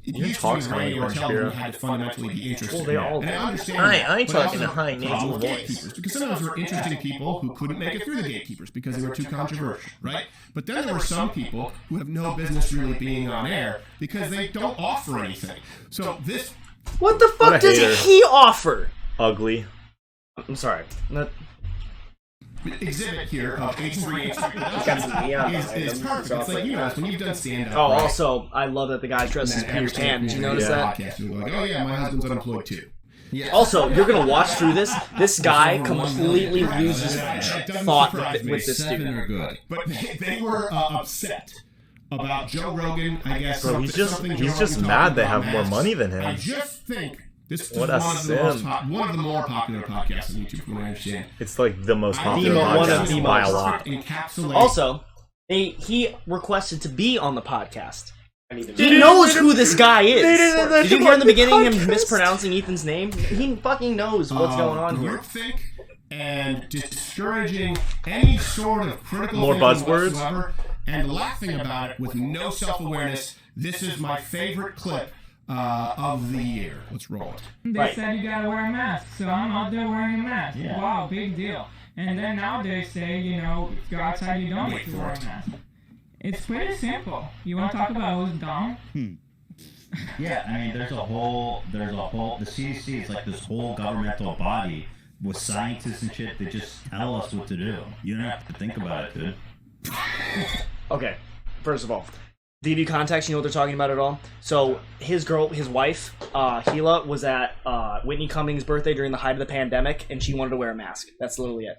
it used to talks be kind of radio or like television Shapiro. had to fundamentally be interesting. Well, they all and I understand. I that, ain't but talking also a high the problem nasal with voice. gatekeepers, because sometimes there were interesting people who couldn't make it through the gatekeepers because they were too controversial, right? But then there were some people who have no business really being on air because they don't offer anything. So this. What the What a fuck does hater. he offer? Ugly. I'm sorry. Exhibit here of Asian got some neon is behind him. perfect. It's like, you know, when you've done stand-up. Oh, right? also, I love that the guy's dressed as Peter Pan. Did you notice that? Podcast, you're like, oh yeah, my husband's unemployed too. Yeah. Also, you're gonna watch through this. This guy completely loses thought with this Seven dude. are good, but they were upset about Joe Rogan. I guess. Bro, he's just something Joe he's just Rogan mad talked they about have more masks. money than I him. just think this is What one a of the most simp. one of the more popular podcasts on YouTube, from what I understand. It's like the most popular one of podcast the by a most. lot. Encapsulate. Also, he requested to be on the podcast. I need to He knows who this guy is. didn't Did you hear in the beginning him podcast. mispronouncing Ethan's name? He fucking knows what's going on here. Groupthink and discouraging any sort of critical More thinking buzzwords? whatsoever, and laughing about it with no self-awareness. This is my favorite clip of the year. Let's roll it. They Right. said you gotta wear a mask, so I'm out there wearing a mask. Yeah. Wow, big deal. And then now they say, if you go outside, you don't Wait have to for wear a it. mask. It's pretty simple. You want to talk about who's dumb? Yeah, I mean, there's a whole, the CDC is like this whole governmental body with scientists and shit that just tell us what to do. You don't have to think about it, dude. Okay, first of all, to give you context, you know what they're talking about at all? So his wife, Gila, was at Whitney Cummings' birthday during the height of the pandemic, and she wanted to wear a mask. That's literally it.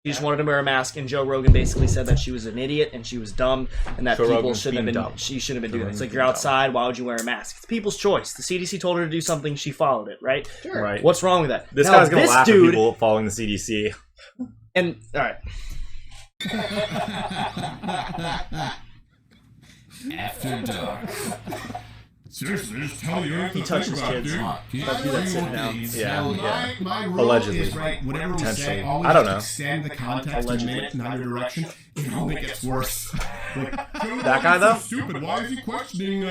She just wanted to wear a mask, and Joe Rogan basically said that she was an idiot and she was dumb, and that Joe people Rogan's shouldn't have being been. dumb. She shouldn't have been doing it. It's like Rogan's you're being outside. Why would you wear a mask? It's people's choice. The CDC told her to do something. She followed it. Right? Sure. Right. What's wrong with that? This Now, guy's gonna this laugh dude, at people following the CDC. And all right, After dark. Seriously, just tell me everything. he touches kids. That's who that's sitting down. Yeah. My rule Allegedly. is, right, whatever we say, Potentially. always I don't know. extend the context Allegedly. a minute in either direction. It only gets worse. That guy, though? Stupid. Why is he questioning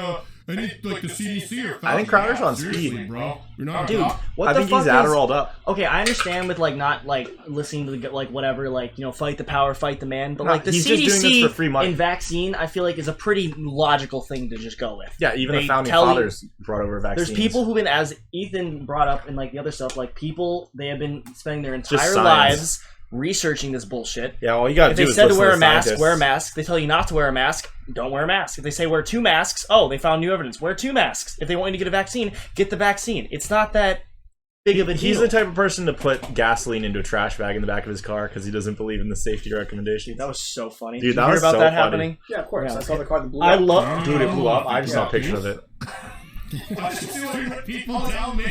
any like the CDC or? I think Crowder's on Seriously, speed. bro. You're not. Dude, what I the think fuck he's is, Adderalled up. Okay, I understand with like not like listening to the, like whatever, like, you know, fight the power, fight the man, but No, like the he's just doing CDC this for free money. and vaccine, I feel like is a pretty logical thing to just go with. Yeah, even They the founding tell you- fathers brought over vaccines. There's people who've been, as Ethan brought up and like the other stuff, like people they have been spending their entire science. lives researching this bullshit. Yeah, all you gotta If do they is said to listen wear to a mask, scientists. wear a mask. They tell you not to wear a mask, don't wear a mask. If they say wear 2 masks, oh, they found new evidence. Wear 2 masks. If they want you to get a vaccine, get the vaccine. It's not that big of a deal. He's the type of person to put gasoline into a trash bag in the back of his car because he doesn't believe in the safety recommendations. That was so funny. Dude, Did that you hear was about so that funny. happening? Yeah, of course. Yeah. I saw the car that blew I up. love. Dude, it blew up. I just saw pictures of it. That's what people tell me.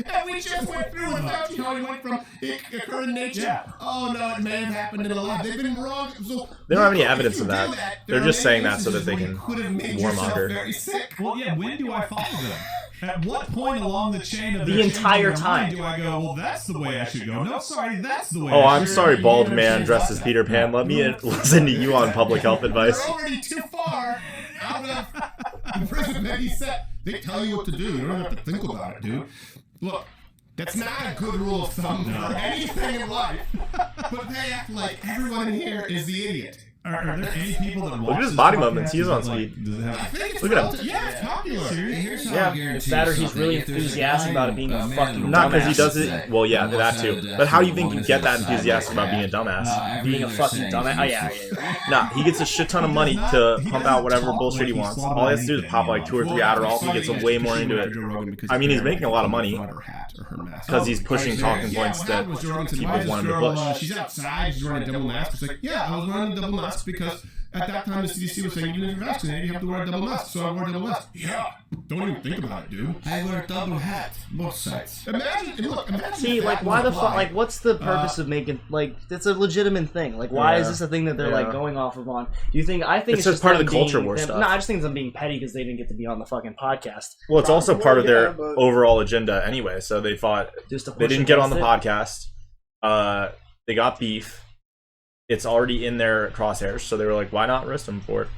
And we just went through without you how it went from it occurred in nature. Oh no, it may have happened in a lab. They've been wrong. So They don't have any if evidence you of do that. there They're are just saying many that so that they instances can where you could have made yourself warmonger. very sick. Well, yeah, when do I follow them? At what point along the chain of The their entire changing their mind time. do I go, well, that's the way I should go? No, sorry, that's the way Oh, I I'm should sorry, go. bald man dressed as Peter Pan. Let me listen to you on public health advice. You're already too far out of imprisonment. He said they tell you what to do. You don't have to think about it, dude. Look, that's not a good rule of thumb for anything in life. But they act like everyone in here is the idiot. Are there any people that watch Look at his this body podcast movements. He is on that, like, speed. does it have- I think it's Look at him. relative- Yeah, it's popular. Here's how Yeah, I guarantee it's that or he's something. really If there's a enthusiastic guy about it being a man fucking who Not because he dumbass. does it. Well, yeah, that too. But how do you think you get that enthusiastic about being a dumbass? Being a fucking dumbass. Oh, yeah. Nah, he gets a shit ton of money to pump out whatever bullshit he wants. All he has to do is pop like 2 or 3 Adderall and he gets way more into it. I mean, he's making a lot of money because he's pushing talking points that people want him to push. She's outside, she's wearing a double mask. It's like, yeah, I was wearing a double mask because at that time the CDC was saying even if you're vaccinated, you have to wear a double mask. So I wore a double mask. Yeah, don't even think about it, dude. I wear a double hat, both sides. Imagine See, if like, that why the was fuck? applied. Like, what's the purpose of making like? It's a legitimate thing. Like, why is Yeah. this a thing that they're Yeah. like going off of on? Do you think? I think It's it's just part of them the culture being- war them- stuff. No, I just think it's them being petty because they didn't get to be on the fucking podcast. Well, it's also part of their Yeah, but- overall agenda anyway. So they thought Just to they push didn't get on the against podcast. They got beef. It's already in their crosshairs, so they were like, "Why not roast them for it?"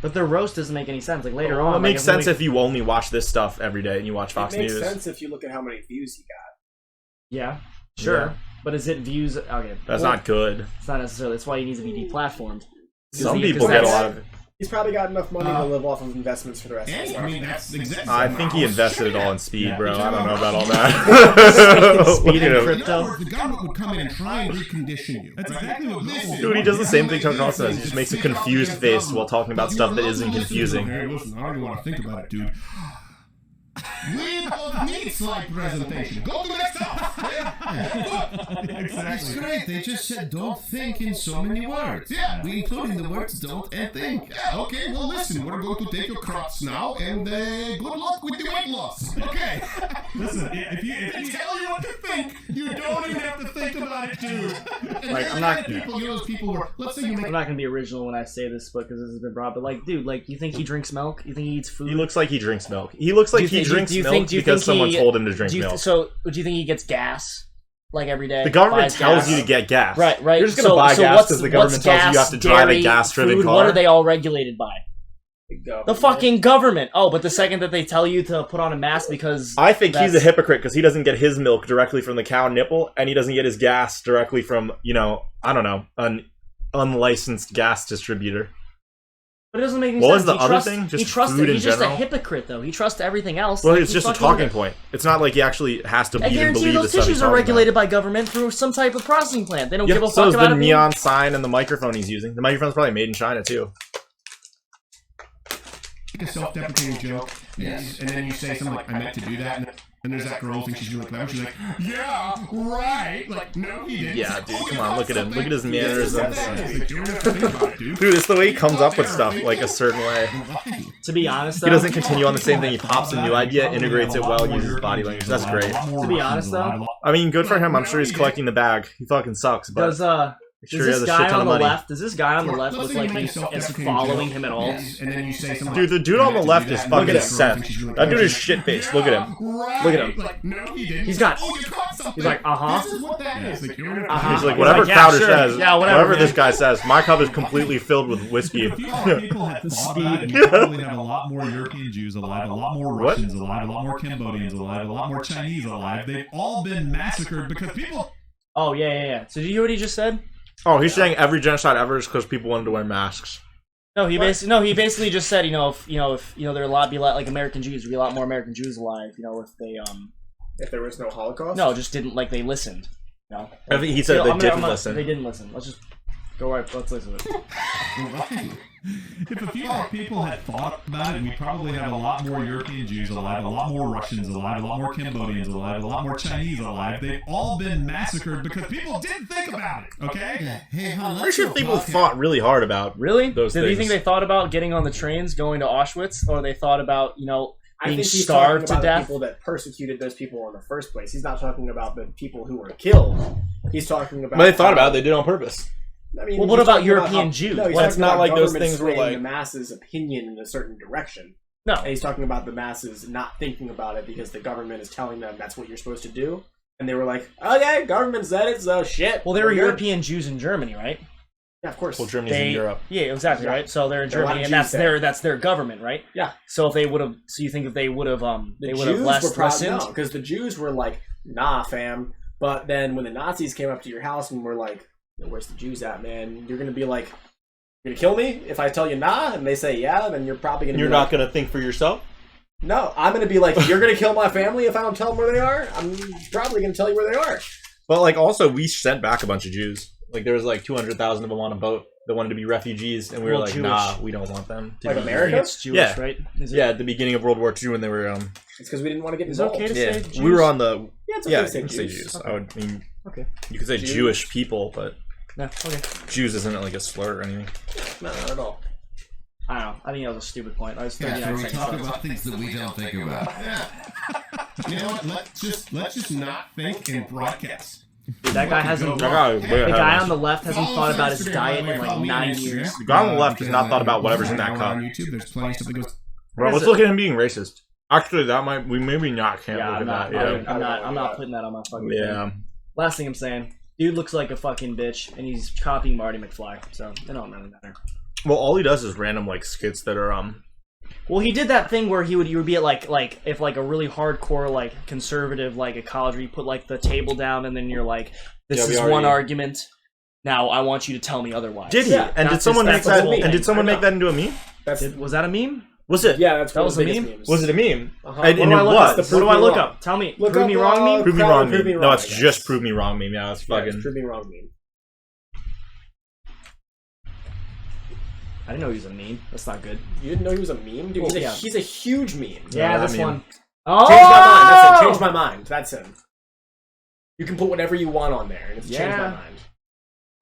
But their roast doesn't make any sense. Like later Well, on, it like, makes if sense we- if you only watch this stuff every day and you watch Fox It makes News. sense if you look at how many views he got. Yeah, sure. Yeah. But is it views? Okay, That's well, not good. It's not necessarily. That's why he needs to be deplatformed. Some people get a lot of. He's probably got enough money to live off of investments for the rest of his life. I mean, that's exactly. I think he invested it all in speed, bro. I don't know about all that. Speed Look at and him. crypto. In other words, the government would come in and try and recondition you. That's exactly what Listen, Dude, he does the same thing Tucker Carlson does. He just makes a confused face while talking about stuff that isn't confusing. Hey, listen, I don't even want to think about it, dude. We don't need slide presentation. Go to the next house. That's great. They just said don't think in so many words. Yeah. We including the words don't and think. Yeah, okay, well, listen, we're going to take your crops now, and good luck with the weight loss. Okay. Listen, if They tell you what to think. You don't even have to think about it, dude. And Like, the I'm not- other people, you know, those people were, let's say you make I'm not gonna be original when I say this, but because this has been brought. But like, dude, like, you think he drinks milk? You think he eats food? He looks like he drinks milk. He looks like he drinks milk because someone told him to drink milk. So, do you think he gets gas like every day? The government Buys tells gas? you to get gas. Right. You're just gonna buy gas what's- because the what's government tells you you have to gas, drive dairy, a gas-driven food, car. What are they all regulated by? The fucking government. Oh, but the second that they tell you to put on a mask because I think he's a that's- hypocrite because he doesn't get his milk directly from the cow nipple, and he doesn't get his gas directly from, I don't know, an unlicensed gas distributor. But it doesn't make any What was sense. the other thing? Just food in He's just a general? hypocrite, though. He trusts everything else. Well, Like, it's he just a fucking- talking point. It's not like he actually has to I even guarantee believe the those stuff he's tissues are talking regulated by government through some type of processing plant. They don't about. give a Yeah, so fuck is about the it being- neon sign and the microphone he's using. The microphone's probably made in China, too. make a self-deprecating joke, and then you say something like, I meant to do that, and there's that girl who thinks she's really clever, she's like, yeah, right, like, no, he didn't. Yeah, dude, come on, look at him. Look at his mannerisms. Like, you don't have to think about it, dude. Dude, it's the way he comes up with stuff, like, a certain way. To be honest, though, He doesn't continue on the same thing. He pops a new idea, integrates it well, uses body language. That's great. To be honest, though, I mean, good for him. I'm sure he's collecting the bag. He fucking sucks, but does this guy on the left? Does this guy on the left look like he's following him at all? And then you say something dude, the dude on the left is fucking Seth. That dude is shit faced. Look at him. Look at him. Like, no, he didn't. He's got. He's like, This is what that is. Like, you're He's like, whatever Crowder says, yeah, whatever this guy says, my cup is completely filled with whiskey. If people had thought about it, you probably have a lot more European Jews alive, a lot more Russians alive, a lot more Cambodians alive, a lot more Chinese alive. They've all been massacred because people... Oh, yeah. So did you hear what he just said? Oh, he's saying every genocide ever is because people wanted to wear masks. No, he basically just said, if there are a lot, like American Jews, there'd be a lot more American Jews alive, if there was no Holocaust. No, just didn't they listened. No, I think he said they didn't listen. They didn't listen. Let's just go right. Let's listen to it. Right. If a few more people had thought about it, we'd probably have a lot more European Jews alive, a lot more Russians alive, a lot more Cambodians alive, a lot more Chinese alive. They've all been massacred because people didn't think about it, okay? Hey, I'm pretty sure people thought really hard about those Did things. you think they thought about getting on the trains, going to Auschwitz, or they thought about, I being think he's starved talking to about death? the people that persecuted those people in the first place. He's not talking about the people who were killed. He's talking about. But they thought about it. They did it on purpose. I mean, well, what he's about talking European how, Jews? No, he's Well, it's talking not about like those government things were swaying like- the masses' opinion in a certain direction. No, And he's talking about the masses not thinking about it because the government is telling them that's what you're supposed to do. And they were like, okay, government said it, so shit. well, there were we're good. European Jews in Germany, right? Yeah, of course. Well, Germany's in Europe. Yeah, exactly, Yeah. right. So they're in There are a lot Germany, of and Jews that's their government, right? Yeah. So if they would have, so you think if they would have, they would have Jews less were probably listened? no, because the Jews were like, nah, fam. But then when the Nazis came up to your house and were like, "Yo, where's the Jews at, man? You're gonna be like, you're gonna kill me if I tell you nah, and they say yeah, then you're probably gonna. You're be not like, going to think for yourself? No, I'm gonna be like, you're gonna kill my family if I don't tell them where they are. I'm probably gonna tell you where they are. But, like, also, we sent back a bunch of Jews. Like, there was, like, 200,000 of them on a boat that wanted to be refugees, and we were Well, like, Jewish. nah, we don't want them to Like be America? It's Jewish, Yeah. right? Is it? Yeah, at the beginning of World War II when they were, It's because we didn't want to get Is it involved. okay to yeah, say Jews? we were on the, Yeah, it's okay yeah, to say you can say Jews. Jews. Okay. I would mean, Okay. you could say Jews. Jewish people, but No, okay. Jews isn't like a slur or anything. No, not at all. I don't know. I think that was a stupid point. I was Yeah, 39 so we seconds talk left. about things that we don't think about. You know what? Let's just not think and broadcast. Dude, that guy hasn't. That guy is way The ahead guy of on us. the left hasn't Follow thought us about on his Instagram, diet by the way. in like Follow me on 9 Instagram. years. The guy on the left has not thought about whatever's in that On cup. YouTube, there's plenty of stuff that goes. Bro, let's look at him being racist. Actually, that might we maybe not can't Yeah, look I'm at not. that. I'm not putting that on my fucking. Yeah. Thing. Last thing I'm saying, dude looks like a fucking bitch, and he's copying Marty McFly, so it don't really matter. Well, all he does is random like skits that are Well, he did that thing where you would be at like if like a really hardcore like conservative like a college where you put like the table down and then you're like, this Yeah, we is already- one argument. Now I want you to tell me otherwise. Did he? Yeah, and did that's someone his- make that's that? the whole And did thing. someone I make that into a meme? That's Was that a meme? Was it? yeah. That's That one was of a the biggest meme? memes. Was it a meme? Uh-huh. And What do I it look was. up? The What prove do I me look wrong. up? Tell me. Look Prove up, me wrong meme. Prove me Crowd wrong Prove meme. Me No, Wrong, it's I guess. just prove me wrong meme. Yeah, it's Yeah, fucking. it's Prove Me Wrong meme. I didn't know he was a meme. That's not good. You didn't know he was a meme, dude. Well, yeah. He's a huge meme. Yeah, that this meme. one. Oh! Change my mind. That's it. Change my mind. That's him. You can put whatever you want on there, and it's change my Yeah. mind.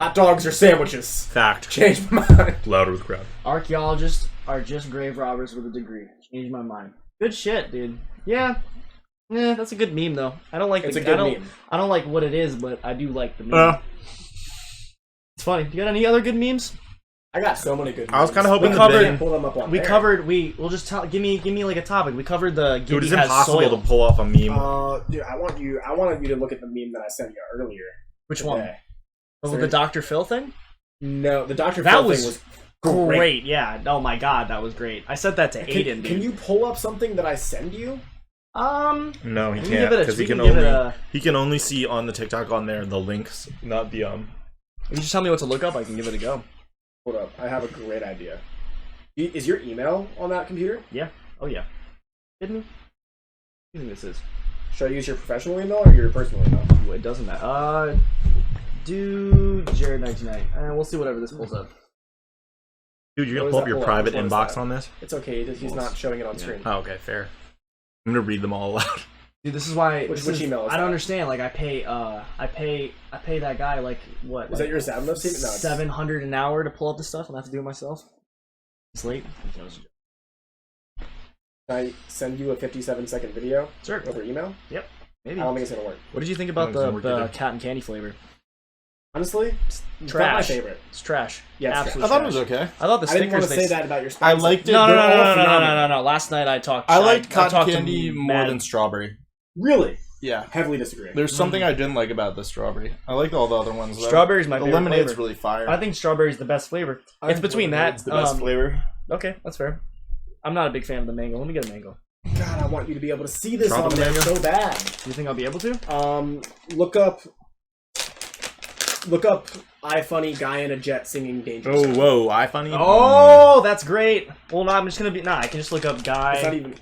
Hot dogs or sandwiches. Fact. Change my mind. Louder with the crowd. Archaeologists are just grave robbers with a degree. Changed my mind. Good shit, dude. Yeah. Yeah, that's a good meme though. I don't like It's the a good I don't, meme. I don't like what it is, but I do like the meme. It's funny. You got any other good memes? I got so many good memes. I was kinda hoping We the covered- bin- Pull them up on We there. covered. We'll just tell. Give me like a topic. We covered the. Dude, it's Gibby has impossible soil. to pull off a meme. Dude, I wanted you to look at the meme that I sent you earlier. Which one? today. Oh, the Dr. Phil thing? No, the Dr. That Phil was thing was great. Yeah. Oh my god, that was great. I sent that to Aiden. Can Dude. you pull up something that I send you? No, he we can can't give it a- because we he can can give it only a- he can only see on the TikTok on there the links, not the If you just tell me what to look up, I can give it a go. Hold up, I have a great idea. Is your email on that computer? Yeah. Oh yeah. Kidding me? What do you think this is? Should I use your professional email or your personal email? Well, it doesn't matter. Do Jared 1990. We'll see whatever this pulls up. Dude, you're gonna What pull was up that? your Hold private which one inbox was that? on this? It's okay. He's not showing it on screen. Oh, okay, fair. I'm gonna read them all aloud. Dude, this is why. Which this is, email is I don't that? understand. Like, I pay that guy like what? Was that your Zablov statement? No, it's- $700 an hour to pull up this stuff, and I have to do it myself. It's late. Can I send you a 57-second video? Sure. Over email? Yep. Maybe. I don't think it's gonna work. What did you think about the cat and candy flavor? Honestly, it's trash. not my favorite. It's trash. Yeah, it's absolute trash. I thought it was okay. I thought the I didn't want Snickers. to say that about your. I liked it. No. They're all phenomenal. No. Last night I talked. I liked cotton talked to candy more Matt. than strawberry. Really? Yeah. Heavily disagree. There's something I didn't like about the strawberry. I liked all the other ones. Though. Strawberry's my the favorite lemonade's flavor. really fire. I think strawberry's the best flavor. I It's think between that. lemonade's the best flavor. Okay, that's fair. I'm not a big fan of the mango. Let me get a mango. God, I want you to be able to see this Tropical on there mango? so bad. Do you think I'll be able to? Look up iFunny guy in a jet singing Danger Oh, Zone. whoa, iFunny? Oh, that's great. Well, no, I'm just gonna be. Nah, I can just look up guy It's not even.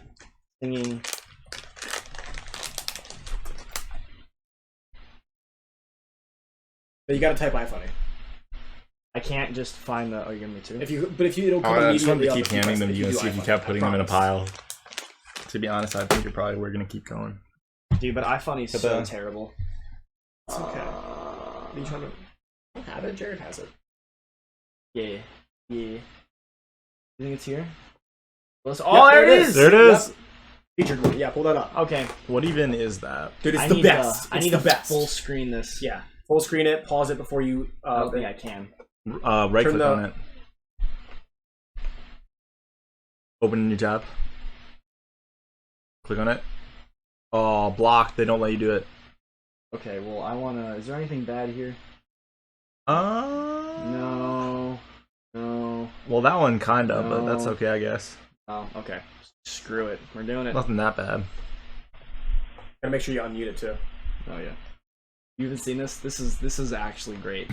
singing. You gotta type iFunny. I can't just find the. Oh, you're gonna me too. If you it'll come I just wanted immediately to up keep if you handing press- them to you and do see if you iFunny. kept I putting them in a promise. pile. To be honest, I think we're gonna keep going. Dude, but iFunny's But, so terrible. It's okay. Are you trying to? I don't have it. Jared has it. Yeah. You think it's here? Oh, there it is. There it is. Yep. Featured one. Yeah, pull that up. Okay. What even is that? Dude, it's I the need best. I It's need the to best. full screen this. Yeah, full screen it. Pause it before you. I don't think I can. Right Turn click the- on it. Open a new tab. Click on it. Oh, blocked. They don't let you do it. Okay. Well, I wanna. Is there anything bad here? No. Well, that one kind of, but that's No. okay, I guess. Oh, okay. Screw it. We're doing it. Nothing that bad. Gotta make sure you unmute it too. Oh yeah. You haven't seen this? This is actually great.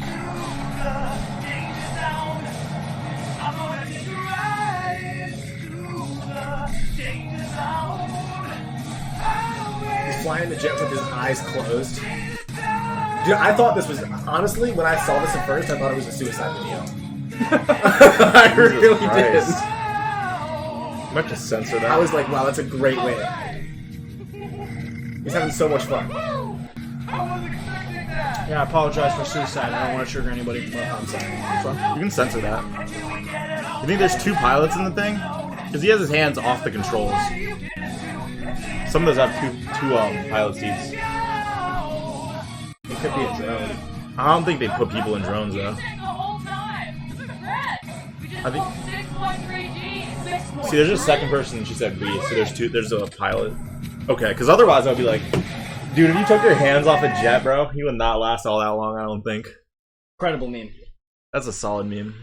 He's flying the jet with his eyes closed. Dude, I thought this was honestly when I saw this at first, I thought it was a suicide video. I really did. You might just censor that. I was like, wow, that's a great win. He's having so much fun. Yeah, I apologize for suicide. I don't want to trigger anybody. Well, I'm sorry. It's fine. You can censor that. You think there's two pilots in the thing? Because he has his hands off the controls. Some of those have two pilot seats. It could be a drone. I don't think they put people in drones though. I think. See, there's a second person, and she said B. So there's two. There's a pilot. Okay, because otherwise I'd be like, dude, if you took your hands off a jet, bro, he would not last all that long. I don't think. Incredible meme. That's a solid meme.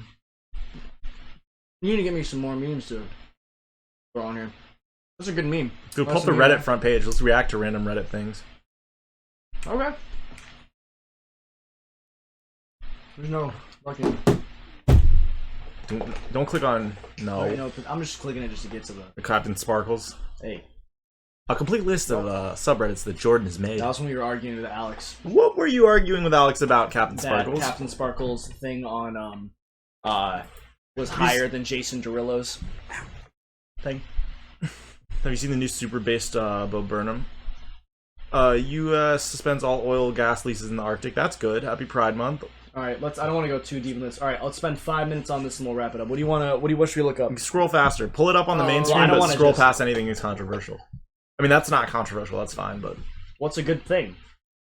You need to get me some more memes to throw on here. That's a good meme. Dude, pull up the Reddit front page. Let's react to random Reddit things. Okay. There's no fucking. Don't click on no. Wait, no, I'm just clicking it just to get to The Captain Sparkles. Hey. A complete list of subreddits that Jordan has made. That was when we were arguing with Alex. What were you arguing with Alex about, Captain That Sparkles? Captain Sparkles thing on was higher than Jason Derulo's thing. Have you seen the new super based Bo Burnham? U.S. suspends all oil gas leases in the Arctic. That's good. Happy Pride Month. All right, let's. I don't want to go too deep in this. All right, let's spend 5 minutes on this and we'll wrap it up. What do you want to? What should we look up? Scroll faster. Pull it up on the main well, I screen, don't but wanna scroll just- past anything that's controversial. I mean, that's not controversial. That's fine, but What's a good thing?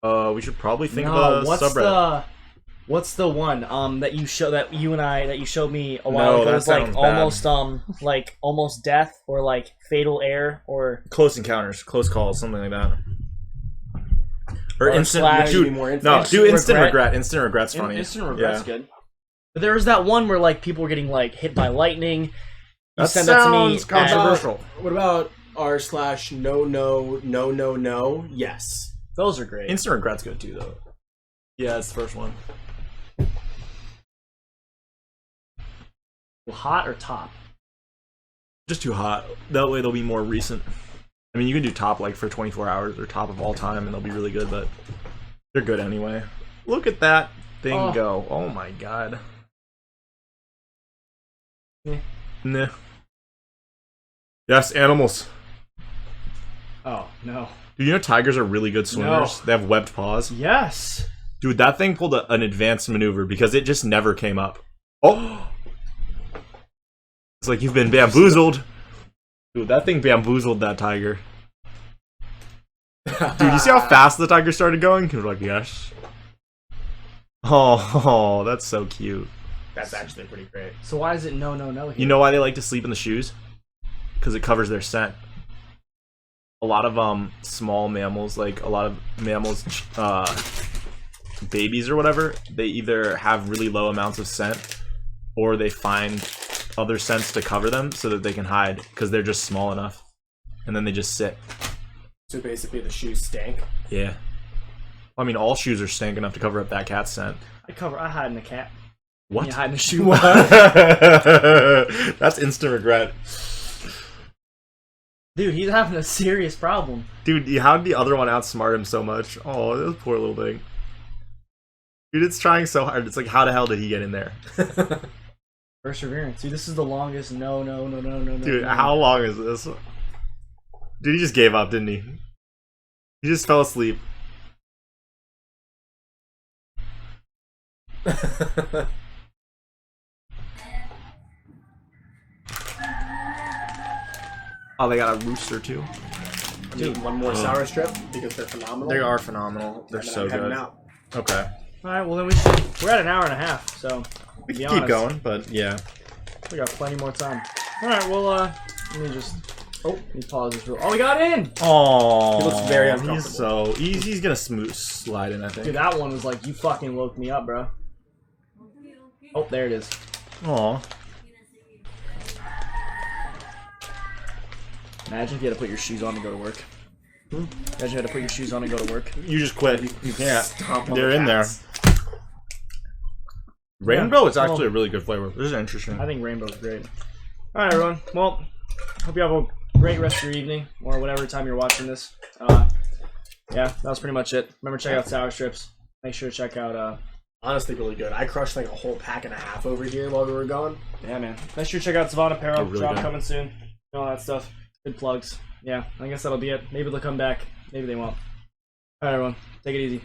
we should probably think of a what's subreddit. What's the one that you showed me a while No, ago? that It's like sounds almost like almost death or like fatal air or Close encounters, close calls, something like that. Or instant, slash- dude, no, do instant regret. Instant regret's funny. Instant regret's Yeah. good. But there was that one where like people were getting like hit by lightning. You That sent that to me. sounds controversial. What about r/no yes? Those are great. Instant regret's good too, though. Yeah, it's the first one. Hot or top? Just too hot. That way they'll be more recent. I mean, you can do top like for 24 hours or top of all time, and they'll be really good, but they're good anyway. Look at that thing go. Oh my god. Nah. Yes, animals. Oh, no. Dude, you know tigers are really good swimmers? No. They have webbed paws. Yes. Dude, that thing pulled an advanced maneuver because it just never came up. Oh! It's like you've been bamboozled. Dude, that thing bamboozled that tiger. Dude, you see how fast the tiger started going? He was like, yes. Oh, that's so cute. That's actually pretty great. So why is it no, no, no here? You know why they like to sleep in the shoes? Because it covers their scent. A lot of small mammals, like a lot of mammals, babies or whatever, they either have really low amounts of scent or they find other scents to cover them so that they can hide because they're just small enough. And then they just sit. So basically the shoes stink? Yeah. I mean, all shoes are stank enough to cover up that cat's scent. I hide in a cat. What? You hide in a shoe. That's instant regret. Dude, he's having a serious problem. Dude, how did the other one outsmart him so much? Oh, this poor little thing. Dude, it's trying so hard. It's like, how the hell did he get in there? Perseverance. Dude, this is the longest no. Dude, no. how long is this? Dude, he just gave up, didn't he? He just fell asleep. Oh, they got a rooster too. Dude, one more sour strip because they're phenomenal. They are phenomenal. They're And then so I'm heading good. out. Okay. Alright, well then we're at an hour and a half, so We to be can keep honest, going, but yeah. we got plenty more time. Alright, well let me just let me pause this real. Oh, we got in! Oh, He looks very uncomfortable. he's gonna slide in, I think. Dude, that one was like, you fucking woke me up, bro. Oh, there it is. Aw. Imagine if you had to put your shoes on to go to work. Imagine you had to put your shoes on and go to work. You just quit. You can't. Stomp on They're the in there. cats. Rainbow is well, actually a really good flavor. This is interesting. I think rainbow's great. Alright, everyone. Well, hope you have a great rest of your evening, or whatever time you're watching this. Yeah, that was pretty much it. Remember, check out Sour Strips. Make sure to check out, Honestly, really good. I crushed like a whole pack and a half over here while we were gone. yeah, man. Make sure to check out Savannah Apparel. They're really Drop good. coming soon. All that stuff. Good plugs. Yeah, I guess that'll be it. Maybe they'll come back. Maybe they won't. Alright, everyone. Take it easy.